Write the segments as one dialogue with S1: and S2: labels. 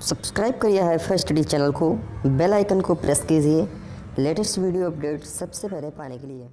S1: Subscribe करिए hifi study channel को, bell icon को प्रेस कीजिए लेटेस्ट वीडियो अपडेट सबसे पहले पाने के लिए।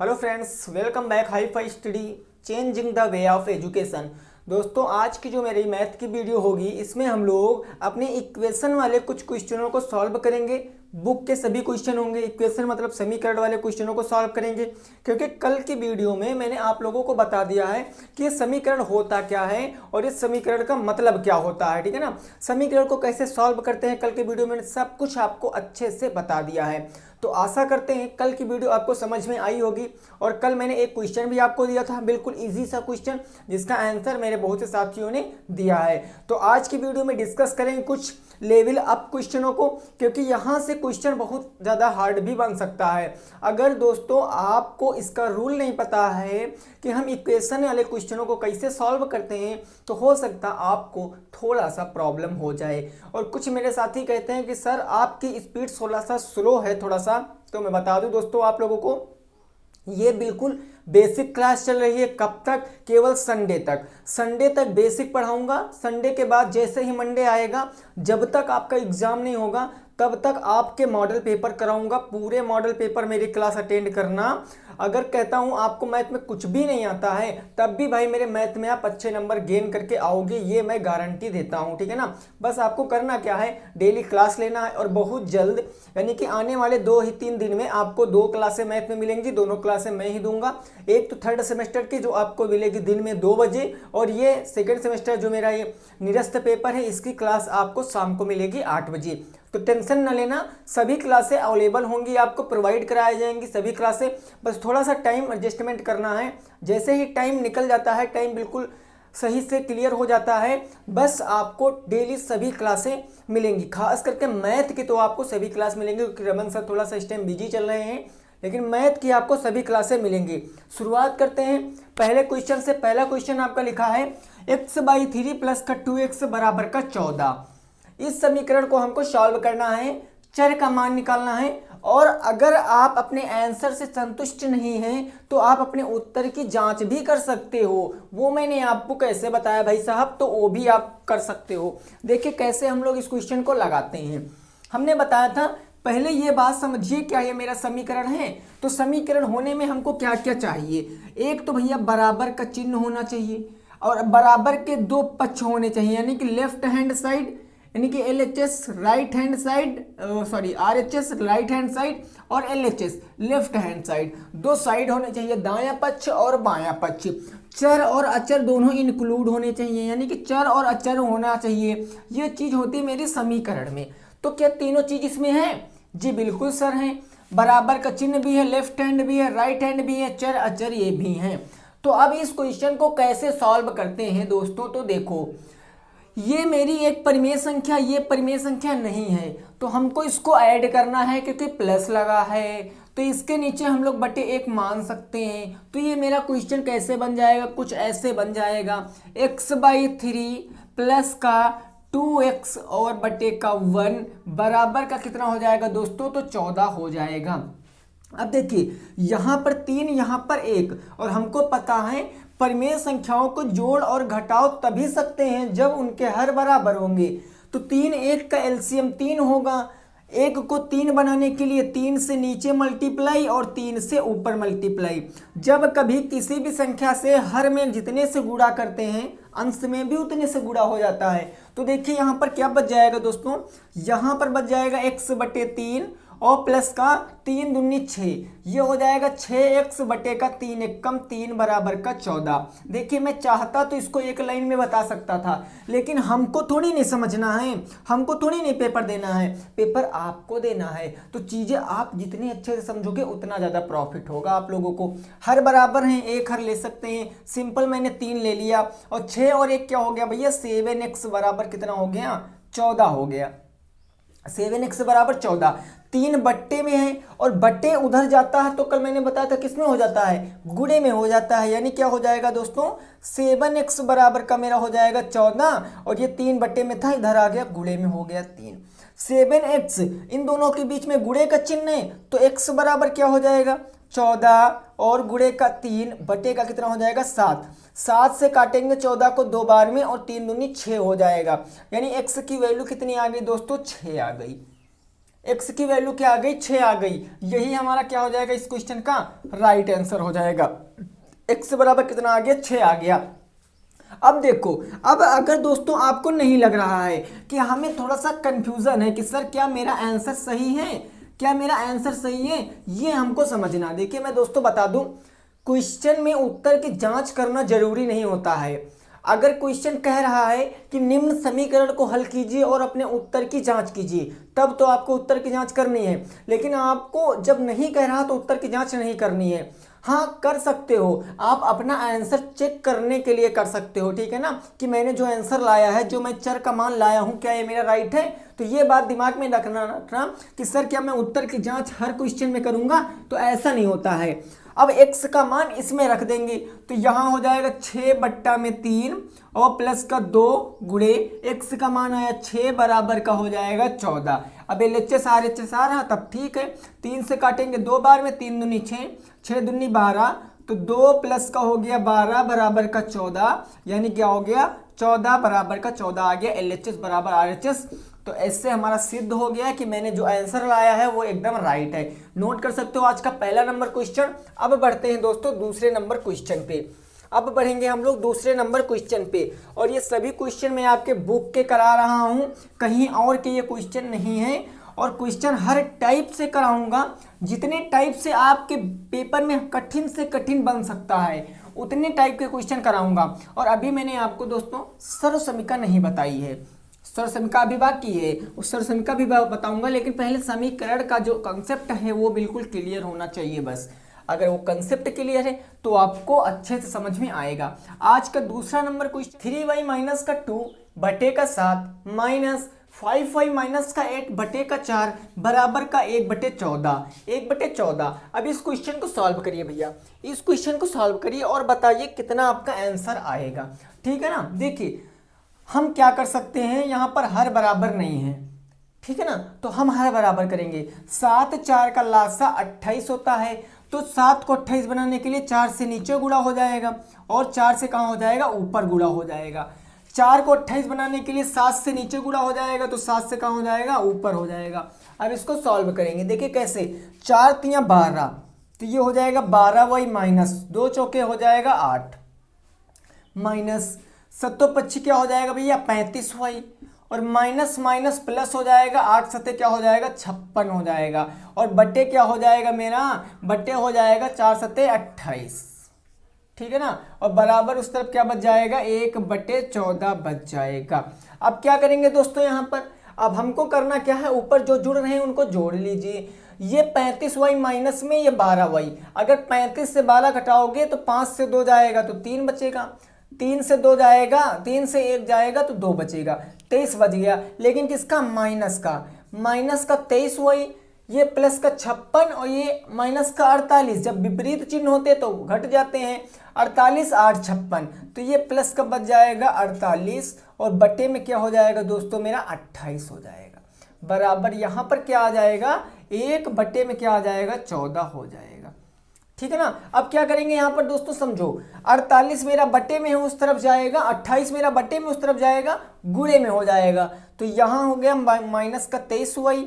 S2: Hello friends, welcome back hifi study changing the way of education. दोस्तों, आज की जो मेरी मैथ की वीडियो होगी इसमें हम लोग अपने इक्वेशन वाले कुछ क्वेश्चनों को सॉल्व करेंगे। बुक के सभी क्वेश्चन होंगे, इक्वेशन मतलब समीकरण वाले क्वेश्चनों को सॉल्व करेंगे, क्योंकि कल की वीडियो में मैंने आप लोगों को बता दिया है कि ये समीकरण होता क्या है और इस समीकरण का मतलब क्या होता है। ठीक है ना, समीकरण को कैसे सॉल्व करते हैं कल की वीडियो में सब कुछ आपको अच्छे से बता दिया है। तो आशा करते हैं कल की वीडियो आपको समझ में आई होगी। और कल मैंने एक क्वेश्चन भी आपको दिया था, बिल्कुल इजी सा क्वेश्चन, जिसका आंसर मेरे बहुत से साथियों ने दिया है। तो आज की वीडियो में डिस्कस करेंगे कुछ लेवल अप क्वेश्चनों को, क्योंकि यहाँ से क्वेश्चन बहुत ज़्यादा हार्ड भी बन सकता है। अगर दोस्तों आपको इसका रूल नहीं पता है कि हम इक्वेशन वाले क्वेश्चनों को कैसे सॉल्व करते हैं, तो हो सकता आपको थोड़ा सा प्रॉब्लम हो जाए। और कुछ मेरे साथी कहते हैं कि सर आपकी स्पीड थोड़ा सा स्लो है थोड़ा सा, तो मैं बता दूं दोस्तों आप लोगों को, ये बिल्कुल बेसिक क्लास चल रही है। कब तक? केवल संडे तक। संडे तक बेसिक पढ़ाऊंगा। संडे के बाद जैसे ही मंडे आएगा, जब तक आपका एग्जाम नहीं होगा तब तक आपके मॉडल पेपर कराऊंगा। पूरे मॉडल पेपर मेरी क्लास अटेंड करना। अगर कहता हूं आपको मैथ में कुछ भी नहीं आता है, तब भी भाई मेरे मैथ में आप अच्छे नंबर गेन करके आओगे, ये मैं गारंटी देता हूं। ठीक है ना, बस आपको करना क्या है, डेली क्लास लेना है। और बहुत जल्द, यानी कि आने वाले 2 ही 3 दिन में आपको 2 क्लासें मैथ में मिलेंगी। दोनों क्लासें मैं ही दूंगा। एक तो थर्ड सेमेस्टर की जो आपको मिलेगी दिन में 2 बजे, और ये सेकेंड सेमेस्टर जो मेरा ये निरस्त पेपर है इसकी क्लास आपको शाम को मिलेगी 8 बजे। तो टेंशन न लेना, सभी क्लासें अवेलेबल होंगी, आपको प्रोवाइड कराई जाएंगी सभी क्लासें। बस थोड़ा सा टाइम एडजस्टमेंट करना है। जैसे ही टाइम निकल जाता है, टाइम बिल्कुल सही से क्लियर हो जाता है, बस आपको डेली सभी क्लासें मिलेंगी। खास करके मैथ की तो आपको सभी क्लास मिलेंगी, क्योंकि रमन सर थोड़ा सा इस टाइम बिजी चल रहे हैं, लेकिन मैथ की आपको सभी क्लासें मिलेंगी। शुरुआत करते हैं पहले क्वेश्चन से। पहला क्वेश्चन आपका लिखा है x/3 प्लस का 2x बराबर का 14। इस समीकरण को हमको सॉल्व करना है, चर का मान निकालना है। और अगर आप अपने आंसर से संतुष्ट नहीं हैं तो आप अपने उत्तर की जांच भी कर सकते हो। वो मैंने आपको कैसे बताया भाई साहब, तो वो भी आप कर सकते हो। देखिए कैसे हम लोग इस क्वेश्चन को लगाते हैं। हमने बताया था, पहले ये बात समझिए, क्या ये मेरा समीकरण है? तो समीकरण होने में हमको क्या क्या चाहिए? एक तो भैया बराबर का चिन्ह होना चाहिए, और बराबर के 2 पक्ष होने चाहिए, यानी कि लेफ्ट हैंड साइड, यानी कि LHS right hand side, sorry RHS right hand side और LHS left hand side. 2 side होने चाहिए, दायां पक्ष और बायां पक्ष। चर और अचर दोनों इंक्लूड होने चाहिए, यानी कि चर और अचर होना चाहिए। ये चीज होती है मेरे समीकरण में। तो क्या तीनों चीज इसमें है? जी बिल्कुल सर है। बराबर का चिन्ह भी है, लेफ्ट हैंड भी है, राइट हैंड भी है, चर अचर ये भी है। तो अब इस क्वेश्चन को कैसे सॉल्व करते हैं दोस्तों, तो देखो ये मेरी एक परिमेय संख्या, ये परिमेय संख्या नहीं है, तो हमको इसको ऐड करना है, क्योंकि प्लस लगा है तो इसके नीचे हम लोग बटे 1 मान सकते हैं। तो ये मेरा क्वेश्चन कैसे बन जाएगा, कुछ ऐसे बन जाएगा, x/3 प्लस का 2x और बटे का 1 बराबर का कितना हो जाएगा दोस्तों, तो 14 हो जाएगा। अब देखिए यहाँ पर 3, यहाँ पर 1, और हमको पता है परिमेय संख्याओं को जोड़ और घटाओ तभी सकते हैं जब उनके हर बराबर होंगे। तो 3 1 का एलसीएम 3 होगा। 1 को 3 बनाने के लिए 3 से नीचे मल्टीप्लाई और 3 से ऊपर मल्टीप्लाई। जब कभी किसी भी संख्या से हर में जितने से गुणा करते हैं, अंश में भी उतने से गुणा हो जाता है। तो देखिए यहाँ पर क्या बच जाएगा दोस्तों, यहाँ पर बच जाएगा x/3 और प्लस का 3 दूनी 6, ये हो जाएगा 6x बटे का 3 1 कम 3 बराबर का 14। देखिए मैं चाहता तो इसको एक लाइन में बता सकता था, लेकिन हमको थोड़ी नहीं समझना है, हमको थोड़ी नहीं पेपर देना है, पेपर आपको देना है। तो चीज़ें आप जितने अच्छे से समझोगे उतना ज़्यादा प्रॉफिट होगा आप लोगों को। हर बराबर हैं, एक हर ले सकते हैं, सिंपल मैंने 3 ले लिया, और 6 और 1 क्या हो गया भैया, 7x बराबर कितना हो गया, 14 हो गया। 7x बराबर 14, 3 बट्टे में है और बट्टे उधर जाता है तो कल मैंने बताया था किसमें हो जाता है, गुणे में हो जाता है। यानी क्या हो जाएगा दोस्तों, 7x बराबर का मेरा हो जाएगा 14, और ये 3 बट्टे में था, इधर आ गया गुणे में हो गया 3। 7x, इन दोनों के बीच में गुणे का चिन्ह है, तो x बराबर क्या हो जाएगा 14 और गुणे का 3 बटे का कितना हो जाएगा 7। 7 से काटेंगे 14 को 2 बार में और 3 दूनी 6 हो जाएगा। यानी x की वैल्यू कितनी आ गई दोस्तों, 6 आ गई। x की वैल्यू क्या आ गई, 6 आ गई। यही हमारा क्या हो जाएगा इस क्वेश्चन का राइट आंसर हो जाएगा। x बराबर कितना आ गया, 6 आ गया। अब देखो, अब अगर दोस्तों आपको नहीं लग रहा है कि हमें थोड़ा सा कंफ्यूजन है कि सर क्या मेरा आंसर सही है, क्या मेरा आंसर सही है, ये हमको समझना। देखिए मैं दोस्तों बता दूं, क्वेश्चन में उत्तर की जांच करना जरूरी नहीं होता है। अगर क्वेश्चन कह रहा है कि निम्न समीकरण को हल कीजिए और अपने उत्तर की जांच कीजिए, तब तो आपको उत्तर की जांच करनी है। लेकिन आपको जब नहीं कह रहा तो उत्तर की जांच नहीं करनी है। हाँ कर सकते हो, आप अपना आंसर चेक करने के लिए कर सकते हो, ठीक है ना, कि मैंने जो आंसर लाया है, जो मैं चर का मान लाया हूँ, क्या ये मेरा राइट है। तो ये बात दिमाग में रखना कि सर क्या मैं उत्तर की जांच हर क्वेश्चन में करूँगा, तो ऐसा नहीं होता है। अब x का मान इसमें रख देंगे तो यहाँ हो जाएगा 6/3 और प्लस का 2 गुणे x का मान आया 6 बराबर का हो जाएगा 14। अब LHS RHS आ रहा तब ठीक है, 3 से काटेंगे 2 बार में, 3 दूनी 6, 6 दूनी 12, तो 2 प्लस का हो गया 12 बराबर का 14, यानी क्या हो गया 14 बराबर का 14 आ गया। LHS बराबर RHS। तो ऐसे हमारा सिद्ध हो गया कि मैंने जो आंसर लाया है वो एकदम राइट है। नोट कर सकते हो आज का पहला नंबर क्वेश्चन। अब बढ़ते हैं दोस्तों दूसरे नंबर क्वेश्चन पे। अब बढ़ेंगे हम लोग दूसरे नंबर क्वेश्चन पे, और ये सभी क्वेश्चन मैं आपके बुक के करा रहा हूँ, कहीं और के ये क्वेश्चन नहीं है। और क्वेश्चन हर टाइप से कराऊंगा, जितने टाइप से आपके पेपर में कठिन से कठिन बन सकता है उतने टाइप के क्वेश्चन कराऊंगा। और अभी मैंने आपको दोस्तों सर्व समीकरण नहीं बताई है, सर्व समीकरण अभी बाकी है, उस सर्व समीकरण भी बताऊंगा। लेकिन पहले समीकरण का जो कंसेप्ट है वो बिल्कुल क्लियर होना चाहिए बस। अगर वो कंसेप्ट क्लियर है तो आपको अच्छे से समझ में आएगा। आज का दूसरा नंबर क्वेश्चन, 3y माइनस का 2 बटे का 7 माइनस 5y माइनस का 8 बटे का 4 बराबर का 1/14। 1/14। अब इस क्वेश्चन को सॉल्व करिए भैया, इस क्वेश्चन को सॉल्व करिए और बताइए कितना आपका आंसर आएगा, ठीक है ना। देखिए हम क्या कर सकते हैं, यहाँ पर हर बराबर नहीं है, ठीक है ना, तो हम हर बराबर करेंगे। 7 4 का लासा 28 होता है, तो 7 को 28 बनाने के लिए 4 से नीचे गुणा हो जाएगा और 4 से कहाँ हो जाएगा, ऊपर गुणा हो जाएगा। 4 को 28 बनाने के लिए 7 से नीचे गुणा हो जाएगा, तो 7 से कहाँ हो जाएगा, ऊपर हो जाएगा। अब इसको सॉल्व करेंगे, देखिए कैसे। 4 तियां 12, तो ये हो जाएगा 12y माइनस 2 चौके हो जाएगा 8 माइनस 7 क्या हो जाएगा भैया 35y, और माइनस माइनस प्लस हो जाएगा 8 सत्ते क्या हो जाएगा 56 हो जाएगा, और बट्टे क्या हो जाएगा मेरा, बट्टे हो जाएगा 4 सत्ते 28, ठीक है ना। और बराबर उस तरफ क्या बच जाएगा, 1/14 बच जाएगा। अब क्या करेंगे दोस्तों यहाँ पर, अब हमको करना क्या है, ऊपर जो जुड़ रहे हैं उनको जोड़ लीजिए। ये 35y माइनस में ये 12y, अगर 35 से 12 घटाओगे तो 5 से 2 जाएगा तो 3 बचेगा, 3 से 2 जाएगा, 3 से 1 जाएगा तो 2 बचेगा, 23 बच गया। लेकिन किसका, माइनस का, माइनस का 23y, ये प्लस का 56 और ये माइनस का 48। जब विपरीत चिन्ह होते तो घट जाते हैं, 48 8 56, तो ये प्लस का बच जाएगा 48 और बटे में क्या हो जाएगा दोस्तों मेरा 28 हो जाएगा। बराबर यहाँ पर क्या आ जाएगा, 1 बटे में क्या आ जाएगा 14 हो जाएगा, ठीक है ना। अब क्या करेंगे यहाँ पर दोस्तों समझो, 48 मेरा बटे में है उस तरफ जाएगा, 28 मेरा बटे में उस तरफ जाएगा, गुणे में हो जाएगा। तो यहाँ हो गया माइनस का 23y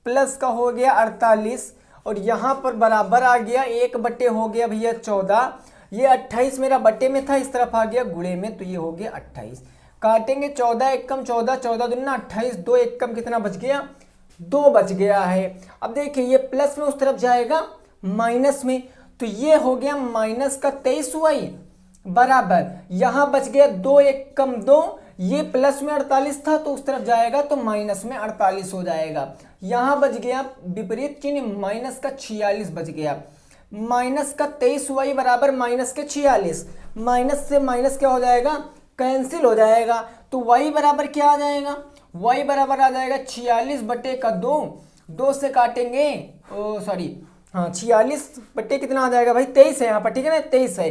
S2: प्लस का हो गया 48, और यहाँ पर बराबर आ गया 1 बटे हो गया भैया 14। ये 28 मेरा बटे में था, इस तरफ आ गया गुणे में, तो ये हो गया 28। काटेंगे 14 एकम 14, 14 दूना 28, 2 एकम कितना बच गया, 2 बच गया है। अब देखिए ये प्लस में उस तरफ जाएगा माइनस में, तो ये हो गया माइनस का 23y बराबर यहाँ बच गया 2 एकम 2, ये प्लस में 48 था तो उस तरफ जाएगा तो माइनस में 48 हो जाएगा। यहाँ बच गया विपरीत चिन्ह, माइनस का 46 बच गया। माइनस का 23y बराबर माइनस के 46, माइनस से माइनस क्या हो जाएगा, कैंसिल हो जाएगा। तो y बराबर क्या आ जाएगा, y बराबर आ जाएगा 46 बटे का 2, 2 से काटेंगे, ओ सॉरी हाँ 46 बटे कितना आ जाएगा भाई 23 है यहाँ पर, ठीक है ना, 23 है,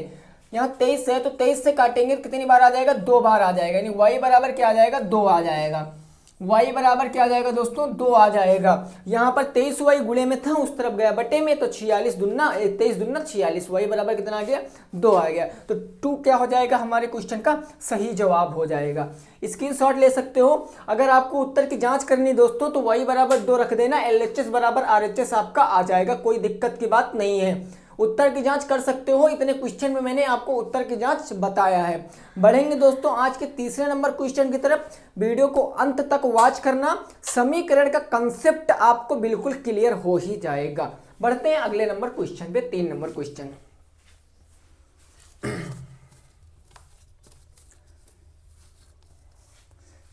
S2: यहाँ 23 है, तो 23 से काटेंगे कितनी बार आ जाएगा, 2 बार आ जाएगा, यानी y बराबर क्या आ जाएगा 2 आ जाएगा। y बराबर क्या आ जाएगा दोस्तों 2 आ जाएगा। यहाँ पर 23y गुणे में था उस तरफ गया बटे में, तो 46 दूना 23 दूना 46, y बराबर कितना आ गया 2 आ गया। तो 2 क्या हो जाएगा हमारे क्वेश्चन का सही जवाब हो जाएगा। स्क्रीनशॉट ले सकते हो। अगर आपको उत्तर की जांच करनी दोस्तों तो y बराबर 2 रख देना, LHS बराबर RHS आपका आ जाएगा, कोई दिक्कत की बात नहीं है। उत्तर की जांच कर सकते हो, इतने क्वेश्चन में मैंने आपको उत्तर की जांच बताया है। बढ़ेंगे दोस्तों आज के तीसरे नंबर क्वेश्चन की तरफ। वीडियो को अंत तक वॉच करना, समीकरण का कंसेप्ट आपको बिल्कुल क्लियर हो ही जाएगा। बढ़ते हैं अगले नंबर क्वेश्चन पे, 3 नंबर क्वेश्चन।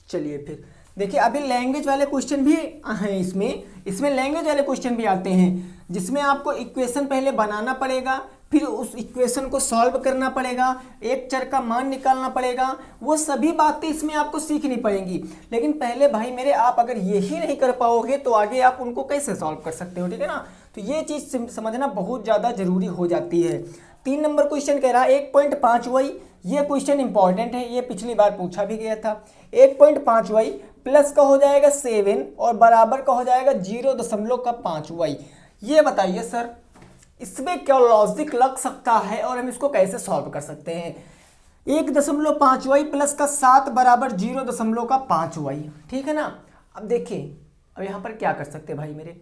S2: चलिए फिर देखिए, अभी लैंग्वेज वाले क्वेश्चन भी हैं इसमें लैंग्वेज वाले क्वेश्चन भी आते हैं, जिसमें आपको इक्वेशन पहले बनाना पड़ेगा, फिर उस इक्वेशन को सॉल्व करना पड़ेगा, एक चर का मान निकालना पड़ेगा, वो सभी बातें इसमें आपको सीखनी पड़ेंगी। लेकिन पहले भाई मेरे, आप अगर यही नहीं कर पाओगे तो आगे आप उनको कैसे सॉल्व कर सकते हो, ठीक है ना। तो ये चीज़ समझना बहुत ज़्यादा जरूरी हो जाती है। 3 नंबर क्वेश्चन कह रहा है 1.5y, ये क्वेश्चन इंपॉर्टेंट है, ये पिछली बार पूछा भी गया था। 1.5y प्लस का हो जाएगा 7 और बराबर का हो जाएगा 0.5y। ये बताइए सर इसमें क्या लॉजिक लग सकता है और हम इसको कैसे सॉल्व कर सकते हैं। 1.5y प्लस का 7 बराबर 0.5y, ठीक है ना। अब देखिए, अब यहाँ पर क्या कर सकते हैं भाई मेरे,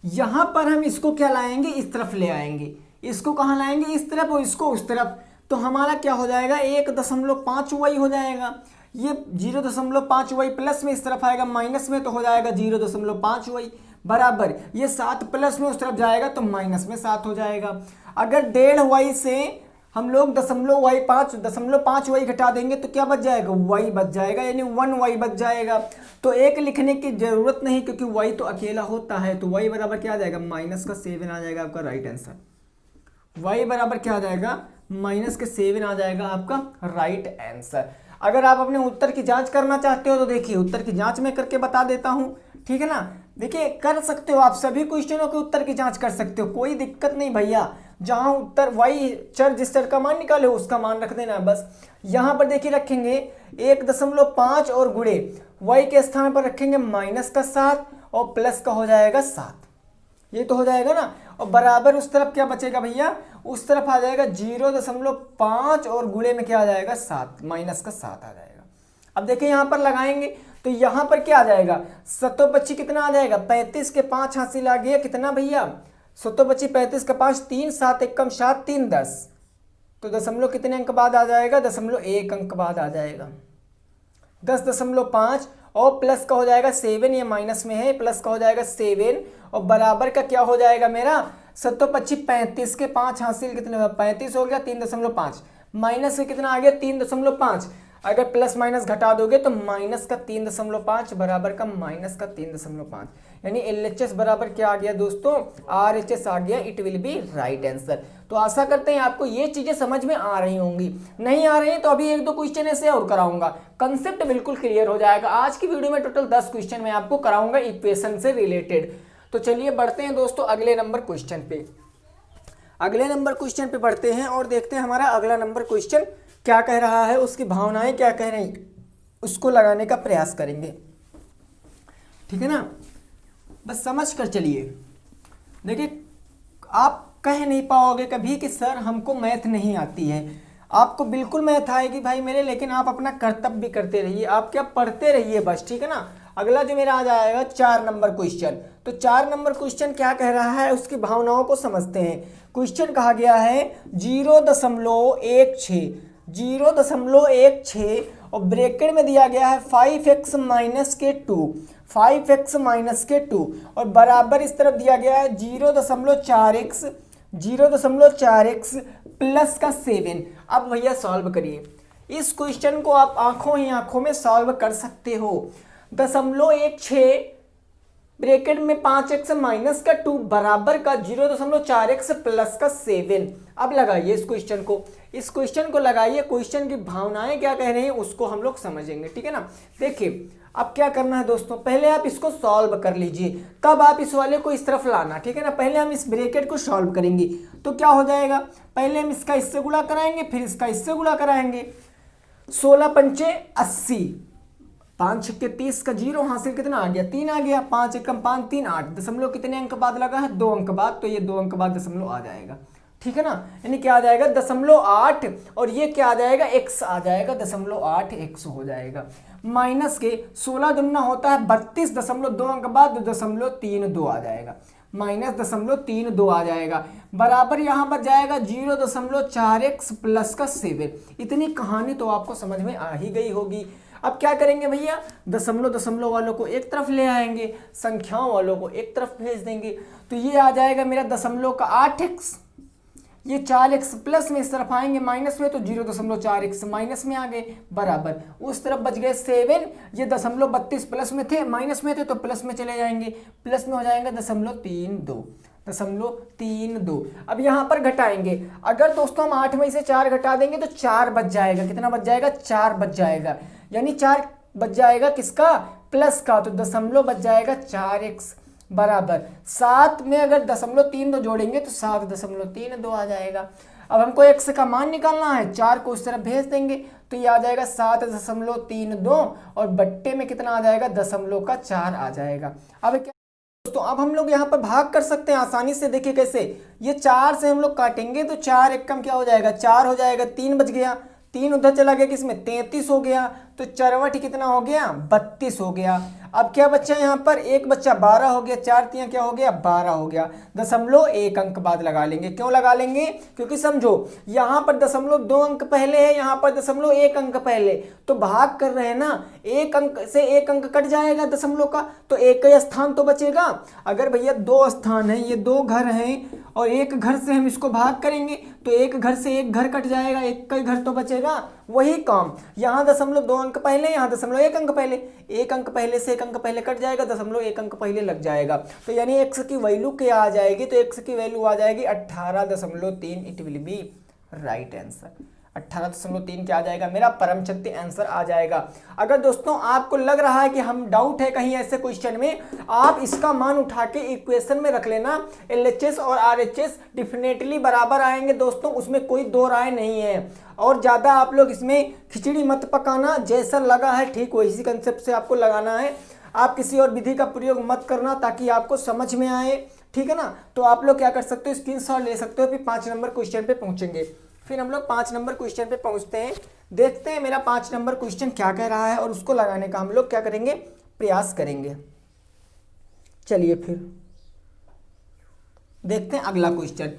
S2: यहाँ पर हम इसको क्या लाएंगे, इस तरफ ले आएंगे, इसको कहाँ लाएंगे, इस तरफ, और इसको उस तरफ। तो हमारा क्या हो जाएगा 1.5y हो जाएगा। ये 0.5y प्लस में इस तरफ आएगा माइनस में, तो हो जाएगा 0.5y बराबर ये 7 प्लस में उस तरफ जाएगा तो माइनस में 7 हो जाएगा। अगर 1.5y से हम लोग 5.5y घटा देंगे तो क्या बच जाएगा, y बच जाएगा, यानी 1y बच जाएगा। तो एक लिखने की जरूरत नहीं, क्योंकि y तो अकेला होता है। तो y बराबर क्या आ जाएगा -7 आ जाएगा आपका राइट आंसर। y बराबर क्या आ जाएगा -7 आ जाएगा आपका राइट आंसर। अगर आप अपने उत्तर की जांच करना चाहते हो तो देखिए उत्तर की जांच मैं करके बता देता हूं, ठीक है ना। देखिए कर सकते हो आप सभी क्वेश्चनों के उत्तर की जांच कर सकते हो, कोई दिक्कत नहीं भैया। जहां उत्तर वही चर जिस चर का मान निकाले उसका मान रख देना बस। यहां पर देखिए रखेंगे 1.5 और गुणे y के स्थान पर रखेंगे -7 और प्लस का हो जाएगा 7, ये तो हो जाएगा ना। और बराबर उस तरफ क्या बचेगा भैया, उस तरफ आ जाएगा 0.5 और गुणे में क्या आ जाएगा 7, -7 आ जाएगा। अब देखिए यहाँ पर लगाएंगे तो यहाँ पर क्या आ जाएगा, 7 कितना आ जाएगा 35 के 5 हासिल आ गया कितना भैया 7 35 का 5 3 7 1 कम 7 3 10, तो दशमलव कितने अंक बाद आ जाएगा 0.1 अंक बाद आ जाएगा 10.5 और प्लस का हो जाएगा 7, ये माइनस में है, प्लस का हो जाएगा 7 और बराबर का क्या हो जाएगा मेरा 7 35 के 5 हासिल कितने 35 हो गया 3.5 माइनस से कितना आ गया 3.5। अगर प्लस माइनस घटा दोगे तो माइनस का 3.5 बराबर का माइनस का 3.5, यानी LHS बराबर क्या आ गया दोस्तों RHS आ गया। It will be right answer. तो आशा करते हैं आपको ये चीजें समझ में आ रही होंगी, नहीं आ रही हैं तो अभी 1-2 क्वेश्चन ऐसे और कराऊंगा, कंसेप्ट बिल्कुल क्लियर हो जाएगा। आज की वीडियो में टोटल 10 क्वेश्चन मैं आपको कराऊंगा इक्वेशन से रिलेटेड। तो चलिए बढ़ते हैं दोस्तों अगले नंबर क्वेश्चन पे। अगले नंबर क्वेश्चन पे बढ़ते हैं और देखते हैं हमारा अगला नंबर क्वेश्चन क्या कह रहा है, उसकी भावनाएं क्या कह रही उसको लगाने का प्रयास करेंगे, ठीक है ना। बस समझ कर चलिए। देखिए आप कह नहीं पाओगे कभी कि सर हमको मैथ नहीं आती है, आपको बिल्कुल मैथ आएगी भाई मेरे, लेकिन आप अपना कर्तव्य भी करते रहिए, आप क्या पढ़ते रहिए बस, ठीक है ना। अगला जो मेरा आ जाएगा 4 नंबर क्वेश्चन। तो 4 नंबर क्वेश्चन क्या कह रहा है उसकी भावनाओं को समझते हैं। क्वेश्चन कहा गया है 0.16 और ब्रैकेट में दिया गया है 5x माइनस के 2 और बराबर इस तरफ दिया गया है 0.4x प्लस का 7। अब भैया सॉल्व करिए इस क्वेश्चन को, आप आंखों ही आंखों में सॉल्व कर सकते हो। 0.16 ब्रैकेट में 5x माइनस का 2 बराबर का 0.4x प्लस का 7। अब लगाइए इस क्वेश्चन को लगाइए, क्वेश्चन की भावनाएं क्या कह रहे हैं उसको हम लोग समझेंगे, ठीक है ना। देखिए अब क्या करना है दोस्तों, पहले आप इसको सॉल्व कर लीजिए, तब आप इस वाले को इस तरफ लाना, ठीक है ना। पहले हम इस ब्रैकेट को सॉल्व करेंगे तो क्या हो जाएगा, पहले हम इसका इससे गुणा कराएंगे फिर इसका इससे गुणा कराएंगे। 16 पंचे 80 5 छक्के 30 का 0 हासिल कितना आ गया 3 आ गया, 5 एकम 5 3 8, दशमलव कितने अंक बाद लगा है 2 अंक बाद, तो ये 2 अंक बाद दशमलव आ जाएगा, ठीक है ना। यानी क्या आ जाएगा 0.8 और ये क्या आ जाएगा x आ जाएगा 0.8 x हो जाएगा। माइनस के 16 दुना होता है 32, 2 अंक बाद 2.32 आ जाएगा, माइनस 0.32 आ जाएगा, बराबर यहाँ पर जाएगा 0.4x प्लस का 7। इतनी कहानी तो आपको समझ में आ ही गई होगी। अब क्या करेंगे भैया, दशमलव वालों को एक तरफ ले आएंगे, संख्याओं वालों को एक तरफ भेज देंगे, तो ये आ जाएगा मेरा दशमलव का 8x, ये 4x प्लस में इस तरफ आएंगे माइनस में, तो 0.4x माइनस में आ गए, बराबर उस तरफ बच गए 7, ये 32 प्लस में थे, माइनस में थे तो प्लस में चले जाएंगे, प्लस में हो जाएगा 0.32। अब यहाँ पर घटाएंगे, अगर दोस्तों हम 8 में से 4 घटा देंगे तो 4 बच जाएगा, कितना बच जाएगा 4 बच जाएगा, यानी 4 बच जाएगा किसका प्लस का, तो दशमलव बच जाएगा 4x बराबर 7 में अगर 0.32 जोड़ेंगे तो 7.32 आ जाएगा। अब हमको x का मान निकालना है, 4 को उस तरफ भेज देंगे तो ये आ जाएगा 7.32 और बट्टे में कितना आ जाएगा 0.4 आ जाएगा। अब क्या दोस्तों, अब हम लोग यहाँ पर भाग कर सकते हैं आसानी से, देखिए कैसे, ये 4 से हम लोग काटेंगे तो 4 एकम क्या हो जाएगा 4 हो जाएगा, 3 बच गया, 3 उधर चला गया किसमें 33 हो गया, तो चरवट कितना हो गया 32 हो गया। अब क्या बच्चा यहाँ पर एक बच्चा 12 हो गया, 4 तियां क्या हो गया 12 हो गया, 0.1 अंक बाद लगा लेंगे, क्यों लगा लेंगे क्योंकि समझो यहाँ पर 0.2 अंक पहले है, यहाँ पर 0.1 अंक पहले, तो भाग कर रहे हैं ना, 1 अंक से 1 अंक कट जाएगा दशमलव का, तो एक ही स्थान तो बचेगा। अगर भैया 2 स्थान है, ये 2 घर हैं और एक घर से हम इसको भाग करेंगे तो एक घर से एक घर कट जाएगा, एक का ही घर तो बचेगा। वही काम यहाँ 0.2 अंक पहले, यहाँ 0.1 अंक पहले, 1 अंक पहले से 1 अंक पहले कट जाएगा, 0.1 अंक पहले लग जाएगा, तो यानी x की वैल्यू क्या आ जाएगी, तो x की वैल्यू आ जाएगी 18.3। It will be right answer, 18.3 क्या आ जाएगा मेरा परम शक्ति आंसर आ जाएगा। अगर दोस्तों आपको लग रहा है कि हम डाउट है कहीं ऐसे क्वेश्चन में, आप इसका मान उठा के इक्वेशन में रख लेना, LHS और RHS डेफिनेटली बराबर आएंगे दोस्तों, उसमें कोई दो राय नहीं है। और ज़्यादा आप लोग इसमें खिचड़ी मत पकाना, जैसा लगा है ठीक वही कंसेप्ट से आपको लगाना है, आप किसी और विधि का प्रयोग मत करना ताकि आपको समझ में आए, ठीक है ना। तो आप लोग क्या कर सकते हो, स्क्रीनशॉट ले सकते हो, फिर 5 नंबर क्वेश्चन पे पहुंचेंगे। फिर हम लोग 5 नंबर क्वेश्चन पे पहुंचते हैं, देखते हैं मेरा 5 नंबर क्वेश्चन क्या कह रहा है और उसको लगाने का हम लोग क्या करेंगे प्रयास करेंगे। चलिए फिर देखते हैं अगला क्वेश्चन।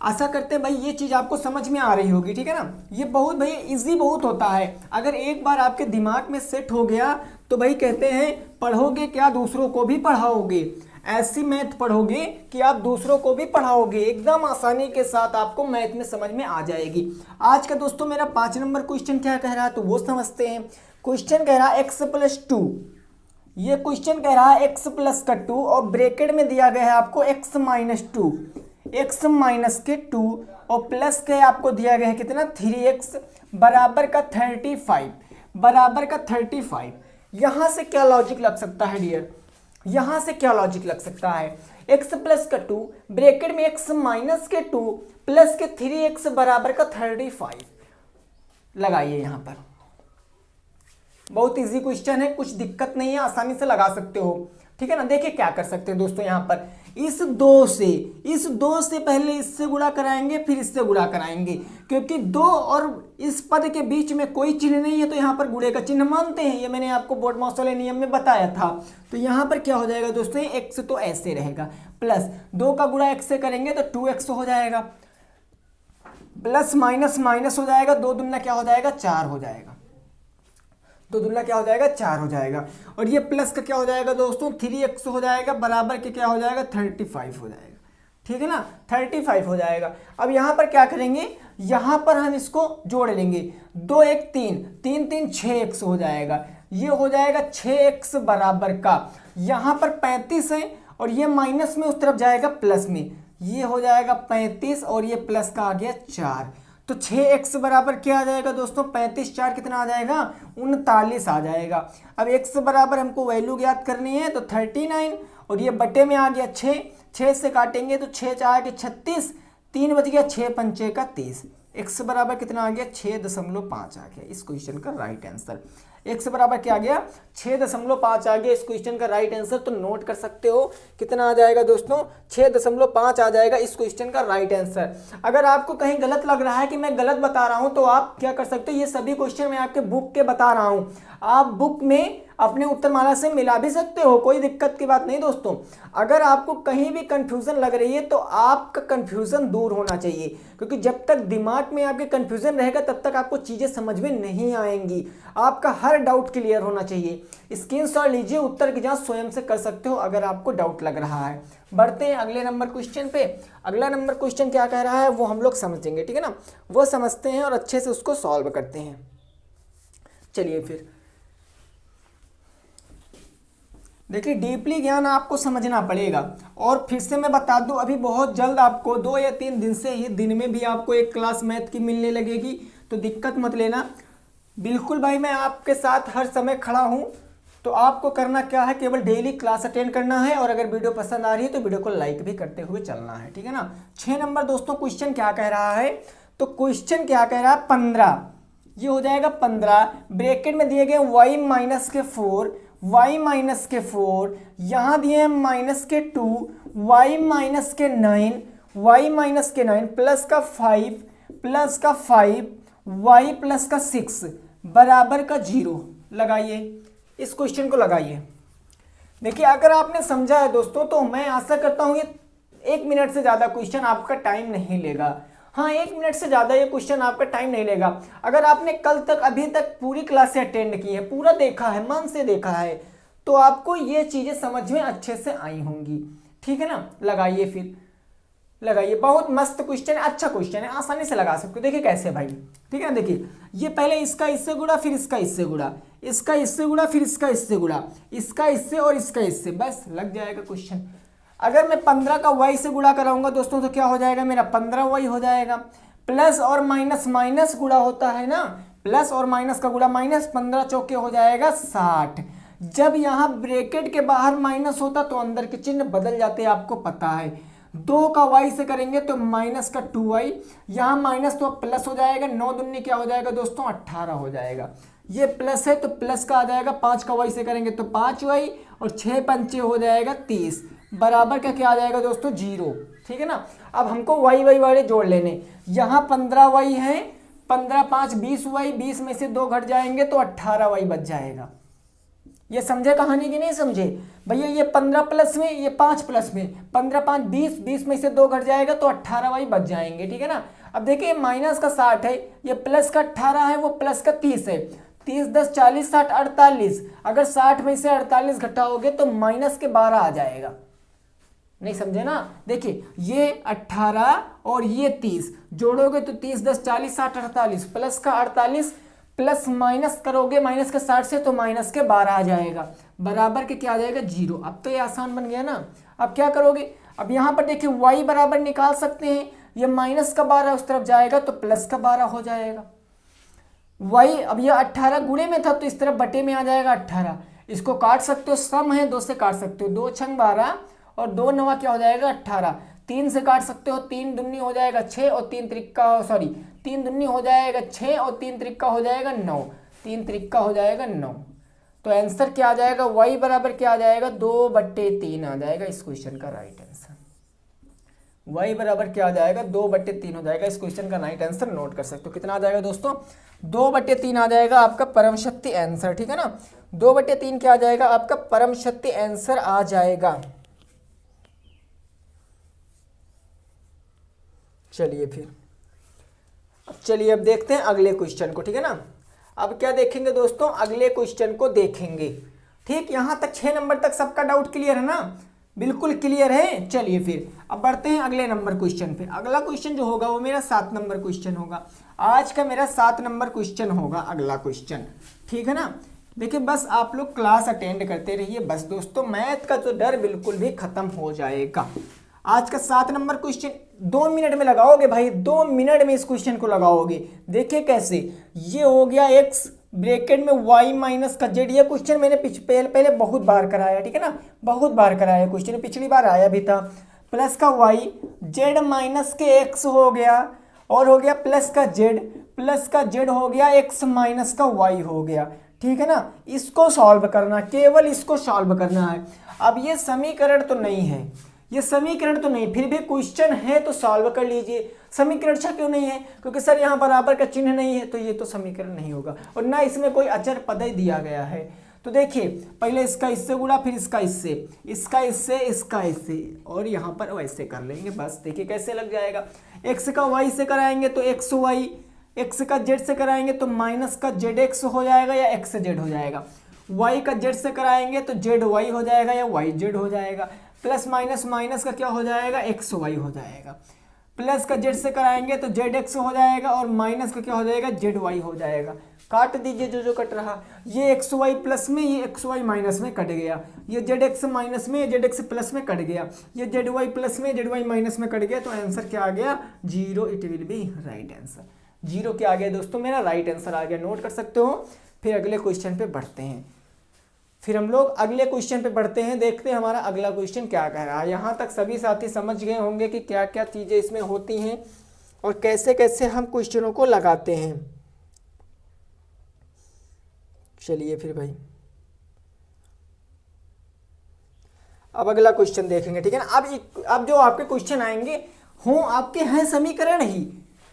S2: आशा करते हैं भाई ये चीज़ आपको समझ में आ रही होगी, ठीक है ना। ये बहुत भाई इजी बहुत होता है, अगर एक बार आपके दिमाग में सेट हो गया तो भाई कहते हैं पढ़ोगे क्या दूसरों को भी पढ़ाओगे, ऐसी मैथ पढ़ोगे कि आप दूसरों को भी पढ़ाओगे, एकदम आसानी के साथ आपको मैथ में समझ में आ जाएगी। आज का दोस्तों मेरा 5 नंबर क्वेश्चन क्या कह रहा है तो वो समझते हैं। क्वेश्चन कह रहा है x+2, ये क्वेश्चन कह रहा है x प्लस का 2 और ब्रैकेट में दिया गया है आपको x-2, x माइनस के 2 और प्लस के आपको दिया गया है कितना 3x बराबर का 35, बराबर का 35। यहाँ से क्या लॉजिक लग सकता है डियर, यहाँ से क्या लॉजिक लग सकता है, x प्लस का 2 ब्रैकेट में x माइनस के 2 प्लस के 3x बराबर का 35 लगाइए। यहाँ पर बहुत इजी क्वेश्चन है, कुछ दिक्कत नहीं है, आसानी से लगा सकते हो, ठीक है ना। देखिए क्या कर सकते हैं दोस्तों, यहाँ पर इस 2 से पहले इससे गुणा कराएंगे फिर इससे गुणा कराएंगे, क्योंकि 2 और इस पद के बीच में कोई चिन्ह नहीं है तो यहाँ पर गुणे का चिन्ह मानते हैं, ये मैंने आपको बोर्ड मास वाले नियम में बताया था। तो यहाँ पर क्या हो जाएगा दोस्तों, x तो ऐसे रहेगा, प्लस 2 का गुणा x से करेंगे तो 2x हो जाएगा, प्लस माइनस माइनस हो जाएगा, 2 दूना क्या हो जाएगा 4 हो जाएगा, 2 दूना क्या हो जाएगा 4 हो जाएगा, और ये प्लस का क्या हो जाएगा दोस्तों 3x हो जाएगा, बराबर के क्या हो जाएगा 35 हो जाएगा, ठीक है ना, 35 हो जाएगा। अब यहाँ पर क्या करेंगे, यहाँ पर हम इसको जोड़ लेंगे, 2 1 3 3 3 6x हो जाएगा, ये हो जाएगा 6x बराबर का, यहाँ पर 35 है और ये माइनस में उस तरफ जाएगा प्लस में, ये हो जाएगा 35 और ये प्लस का आ गया 4, तो 6x बराबर क्या आ जाएगा दोस्तों 35 4 कितना आ जाएगा 39 आ जाएगा। अब x बराबर हमको वैल्यू ज्ञात करनी है तो 39 और ये बटे में आ गया 6 से काटेंगे तो 6 4 के 36, 3 बच गया 6 पंचे का 30, x बराबर कितना आ गया 6.5 आ गया इस क्वेश्चन का राइट आंसर। x बराबर क्या आ गया 6.5 आ गया इस क्वेश्चन का राइट आंसर। तो नोट कर सकते हो कितना आ जाएगा दोस्तों, 6.5 आ जाएगा इस क्वेश्चन का राइट आंसर। अगर आपको कहीं गलत लग रहा है कि मैं गलत बता रहा हूं तो आप क्या कर सकते हो, ये सभी क्वेश्चन मैं आपके बुक के बता रहा हूं, आप बुक में अपने उत्तरमाला से मिला भी सकते हो, कोई दिक्कत की बात नहीं दोस्तों। अगर आपको कहीं भी कंफ्यूजन लग रही है तो आपका कंफ्यूजन दूर होना चाहिए, क्योंकि जब तक दिमाग में आपके कंफ्यूजन रहेगा तब तक आपको चीजें समझ में नहीं आएंगी। आपका हर डाउट क्लियर होना चाहिए। स्क्रीनशॉट लीजिए, उत्तर की जांच स्वयं से कर सकते हो अगर आपको डाउट लग रहा है। बढ़ते हैं अगले नंबर क्वेश्चन पे। अगला नंबर क्वेश्चन क्या कह रहा है वो हम लोग समझेंगे, ठीक है ना, वो समझते हैं और अच्छे से उसको सॉल्व करते हैं। चलिए फिर देखिए, डीपली ज्ञान आपको समझना पड़ेगा। और फिर से मैं बता दूं, अभी बहुत जल्द आपको 2 या 3 दिन से ही दिन में भी आपको एक क्लास मैथ की मिलने लगेगी, तो दिक्कत मत लेना। बिल्कुल भाई मैं आपके साथ हर समय खड़ा हूं। तो आपको करना क्या है, केवल डेली क्लास अटेंड करना है, और अगर वीडियो पसंद आ रही है तो वीडियो को लाइक भी करते हुए चलना है, ठीक है ना। 6 नंबर दोस्तों क्वेश्चन क्या कह रहा है, तो क्वेश्चन क्या कह रहा है 15, ये हो जाएगा 15, ब्रैकेट में दिए गए y माइनस के 4, y माइनस के 4, यहाँ दिए हैं माइनस के 2, y माइनस के 9, y माइनस के 9 प्लस का 5 प्लस का 5 y प्लस का 6 बराबर का 0 लगाइए, इस क्वेश्चन को लगाइए। देखिए अगर आपने समझा है दोस्तों तो मैं आशा करता हूँ ये 1 मिनट से ज़्यादा क्वेश्चन आपका टाइम नहीं लेगा। हाँ 1 मिनट से ज़्यादा ये क्वेश्चन आपका टाइम नहीं लेगा। अगर आपने कल तक अभी तक पूरी क्लासें अटेंड की है, पूरा देखा है, मन से देखा है, तो आपको ये चीज़ें समझ में अच्छे से आई होंगी, ठीक है ना। लगाइए फिर, लगाइए, बहुत मस्त क्वेश्चन है, अच्छा क्वेश्चन है, आसानी से लगा सकते हो। देखिए कैसे भाई, ठीक है ना। देखिए ये पहले इसका इससे गुणा, फिर इसका इससे गुणा, इसका इससे गुणा, फिर इसका इससे गुणा, इसका इससे और इसका इससे, बस लग जाएगा क्वेश्चन। अगर मैं 15 का y से गुणा कराऊंगा दोस्तों तो क्या हो जाएगा, मेरा 15y हो जाएगा। प्लस और माइनस, माइनस गुणा होता है ना, प्लस और माइनस का गुणा, माइनस 15 चौके हो जाएगा 60। जब यहाँ ब्रैकेट के बाहर माइनस होता तो अंदर के चिन्ह बदल जाते, आपको पता है। 2 का y से करेंगे तो माइनस का 2y, यहाँ माइनस तो प्लस हो जाएगा, 9 दूनी क्या हो जाएगा दोस्तों 18 हो जाएगा। ये प्लस है तो प्लस का आ जाएगा, 5 का y से करेंगे तो 5y, और 6 पंचे हो जाएगा 30, बराबर का क्या आ जाएगा दोस्तों 0, ठीक है ना। अब हमको y वाले जोड़ लेने, यहाँ 15y है, 15 5 20y, 20 में से 2 घट जाएंगे तो 18y बच जाएगा। ये समझे कहानी की नहीं समझे भैया, ये 15 प्लस में, ये 5 प्लस में, 15 5 20, 20 में से 2 घट जाएगा तो 18y बच जाएंगे, ठीक है ना। अब देखिए माइनस का 60 है, ये प्लस का 18 है, वो प्लस का 30 है, 30 10 40 60 48, अगर 60 में से 48 घटाओगे तो माइनस के 12 आ जाएगा। नहीं समझे ना। देखिए ये 18 और ये 30 जोड़ोगे तो 30 10 40 60 48, प्लस का 48 प्लस माइनस करोगे माइनस के 60 से तो माइनस के 12 आ जाएगा, बराबर के क्या आ जाएगा 0। अब तो ये आसान बन गया ना। अब क्या करोगे, अब यहाँ पर देखिए y बराबर निकाल सकते हैं, ये माइनस का 12 उस तरफ जाएगा तो प्लस का 12 हो जाएगा। y अब ये 18 गुणे में था तो इस तरफ बटे में आ जाएगा 18, इसको काट सकते हो, सम है 2 से काट सकते हो, 2 छंग 12 और 2 नवा क्या हो जाएगा 18, 3 से काट सकते हो, 3 दुन्नी हो जाएगा 6 और 3 त्रिक्का, सॉरी 3 दुन्नी हो जाएगा 6 और 3 त्रिक्का हो जाएगा 9, 3 त्रिक्का हो जाएगा 9। तो आंसर क्या आ जाएगा, y बराबर क्या आ जाएगा 2/3 आ जाएगा इस क्वेश्चन का राइट आंसर। y बराबर क्या आ जाएगा 2/3 हो जाएगा इस क्वेश्चन का राइट आंसर। नोट कर सकते हो कितना आ जाएगा दोस्तों, 2/3 आ जाएगा आपका परम शक्ति आंसर, ठीक है ना। 2/3 क्या आ जाएगा आपका परम शक्ति आंसर आ जाएगा। चलिए फिर, चलिए अब देखते हैं अगले क्वेश्चन को, ठीक है ना। अब क्या देखेंगे दोस्तों, अगले क्वेश्चन को देखेंगे, ठीक। यहां तक 6 नंबर तक सबका डाउट क्लियर है ना, बिल्कुल क्लियर है। चलिए फिर अब बढ़ते हैं अगले नंबर क्वेश्चन पे। अगला क्वेश्चन जो होगा वो मेरा 7 नंबर क्वेश्चन होगा, आज का मेरा 7 नंबर क्वेश्चन होगा अगला क्वेश्चन, ठीक है ना। देखिए बस आप लोग क्लास अटेंड करते रहिए, बस दोस्तों मैथ का तो डर बिल्कुल भी खत्म हो जाएगा। आज का 7 नंबर क्वेश्चन 2 मिनट में लगाओगे भाई, 2 मिनट में इस क्वेश्चन को लगाओगे। देखिए कैसे, ये हो गया x ब्रैकेट में y माइनस का z। ये क्वेश्चन मैंने पहले बहुत बार कराया, ठीक है ना, बहुत बार कराया क्वेश्चन, पिछली बार आया भी था। प्लस का y, z माइनस के x हो गया, और हो गया प्लस का z, प्लस का z हो गया x माइनस का y हो गया, ठीक है ना, इसको सॉल्व करना, केवल इसको सॉल्व करना है। अब ये समीकरण तो नहीं है, ये समीकरण तो नहीं, फिर भी क्वेश्चन है तो सॉल्व कर लीजिए। समीकरण अच्छा क्यों नहीं है? क्योंकि सर यहाँ बराबर का चिन्ह नहीं है, तो ये तो समीकरण नहीं होगा, और ना इसमें कोई अचर पद ही दिया गया है। तो देखिए पहले इसका इससे गुणा, फिर इसका इससे, इसका इससे, इसका इससे, और यहाँ पर वैसे कर लेंगे बस। देखिए कैसे लग जाएगा, एक्स का वाई से कराएंगे तो एक्स वाई, एक्स का जेड से कराएंगे तो माइनस का जेड एक्स हो जाएगा या एक्स जेड हो जाएगा, वाई का जेड से कराएंगे तो जेड वाई हो जाएगा या वाई जेड हो जाएगा, प्लस माइनस माइनस का क्या हो जाएगा, एक्स वाई हो जाएगा, प्लस का जेड से कराएंगे तो जेड एक्स हो जाएगा और माइनस का क्या हो जाएगा, जेड वाई हो जाएगा। काट दीजिए जो जो कट रहा, ये एक्स वाई प्लस में, ये एक्स वाई माइनस में कट गया, ये जेड एक्स माइनस में, ये जेड एक्स प्लस में कट गया, ये जेड वाई प्लस में, जेड वाई माइनस में कट गया, तो आंसर क्या आ गया, 0। It will be right answer. 0 क्या आ गया दोस्तों, मेरा राइट आंसर आ गया, नोट कर सकते हो। फिर अगले क्वेश्चन पे बढ़ते हैं, फिर हम लोग अगले क्वेश्चन पे बढ़ते हैं, देखते हैं हमारा अगला क्वेश्चन क्या कह रहा है। यहाँ तक सभी साथी समझ गए होंगे कि क्या क्या चीज़ें इसमें होती हैं और कैसे कैसे हम क्वेश्चनों को लगाते हैं। चलिए फिर भाई अब अगला क्वेश्चन देखेंगे, ठीक है ना। अब जो आपके क्वेश्चन आएंगे हों आपके हैं समीकरण ही,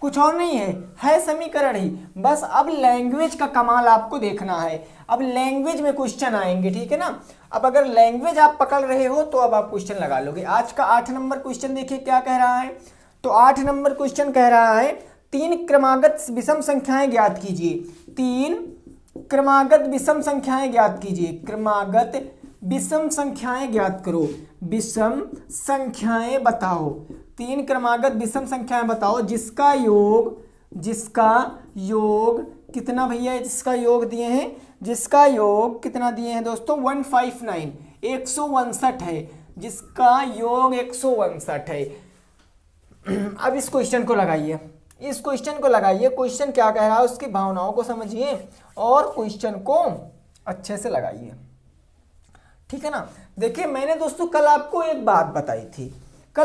S2: कुछ और नहीं है समीकरण ही, बस अब लैंग्वेज का कमाल आपको देखना है। अब लैंग्वेज में क्वेश्चन आएंगे, ठीक है ना। अब अगर लैंग्वेज आप पकड़ रहे हो तो अब आप क्वेश्चन लगा लोगे। आज का 8 नंबर क्वेश्चन देखिए क्या कह रहा है। तो 8 नंबर क्वेश्चन कह रहा है 3 क्रमागत विषम संख्याएं ज्ञात कीजिए। 3 क्रमागत विषम संख्याएं ज्ञात कीजिए। क्रमागत विषम संख्याएं ज्ञात करो, विषम संख्याएं बताओ। 3 क्रमागत विषम संख्याएं बताओ जिसका योग कितना भैया, जिसका योग दिए हैं, जिसका योग कितना दिए हैं दोस्तों, 159, 159 है, जिसका योग 159 है। अब इस क्वेश्चन को लगाइए, इस क्वेश्चन को लगाइए। क्वेश्चन क्या कह रहा है उसकी भावनाओं को समझिए और क्वेश्चन को अच्छे से लगाइए, ठीक है ना। देखिए मैंने दोस्तों कल आपको एक बात बताई थी, कल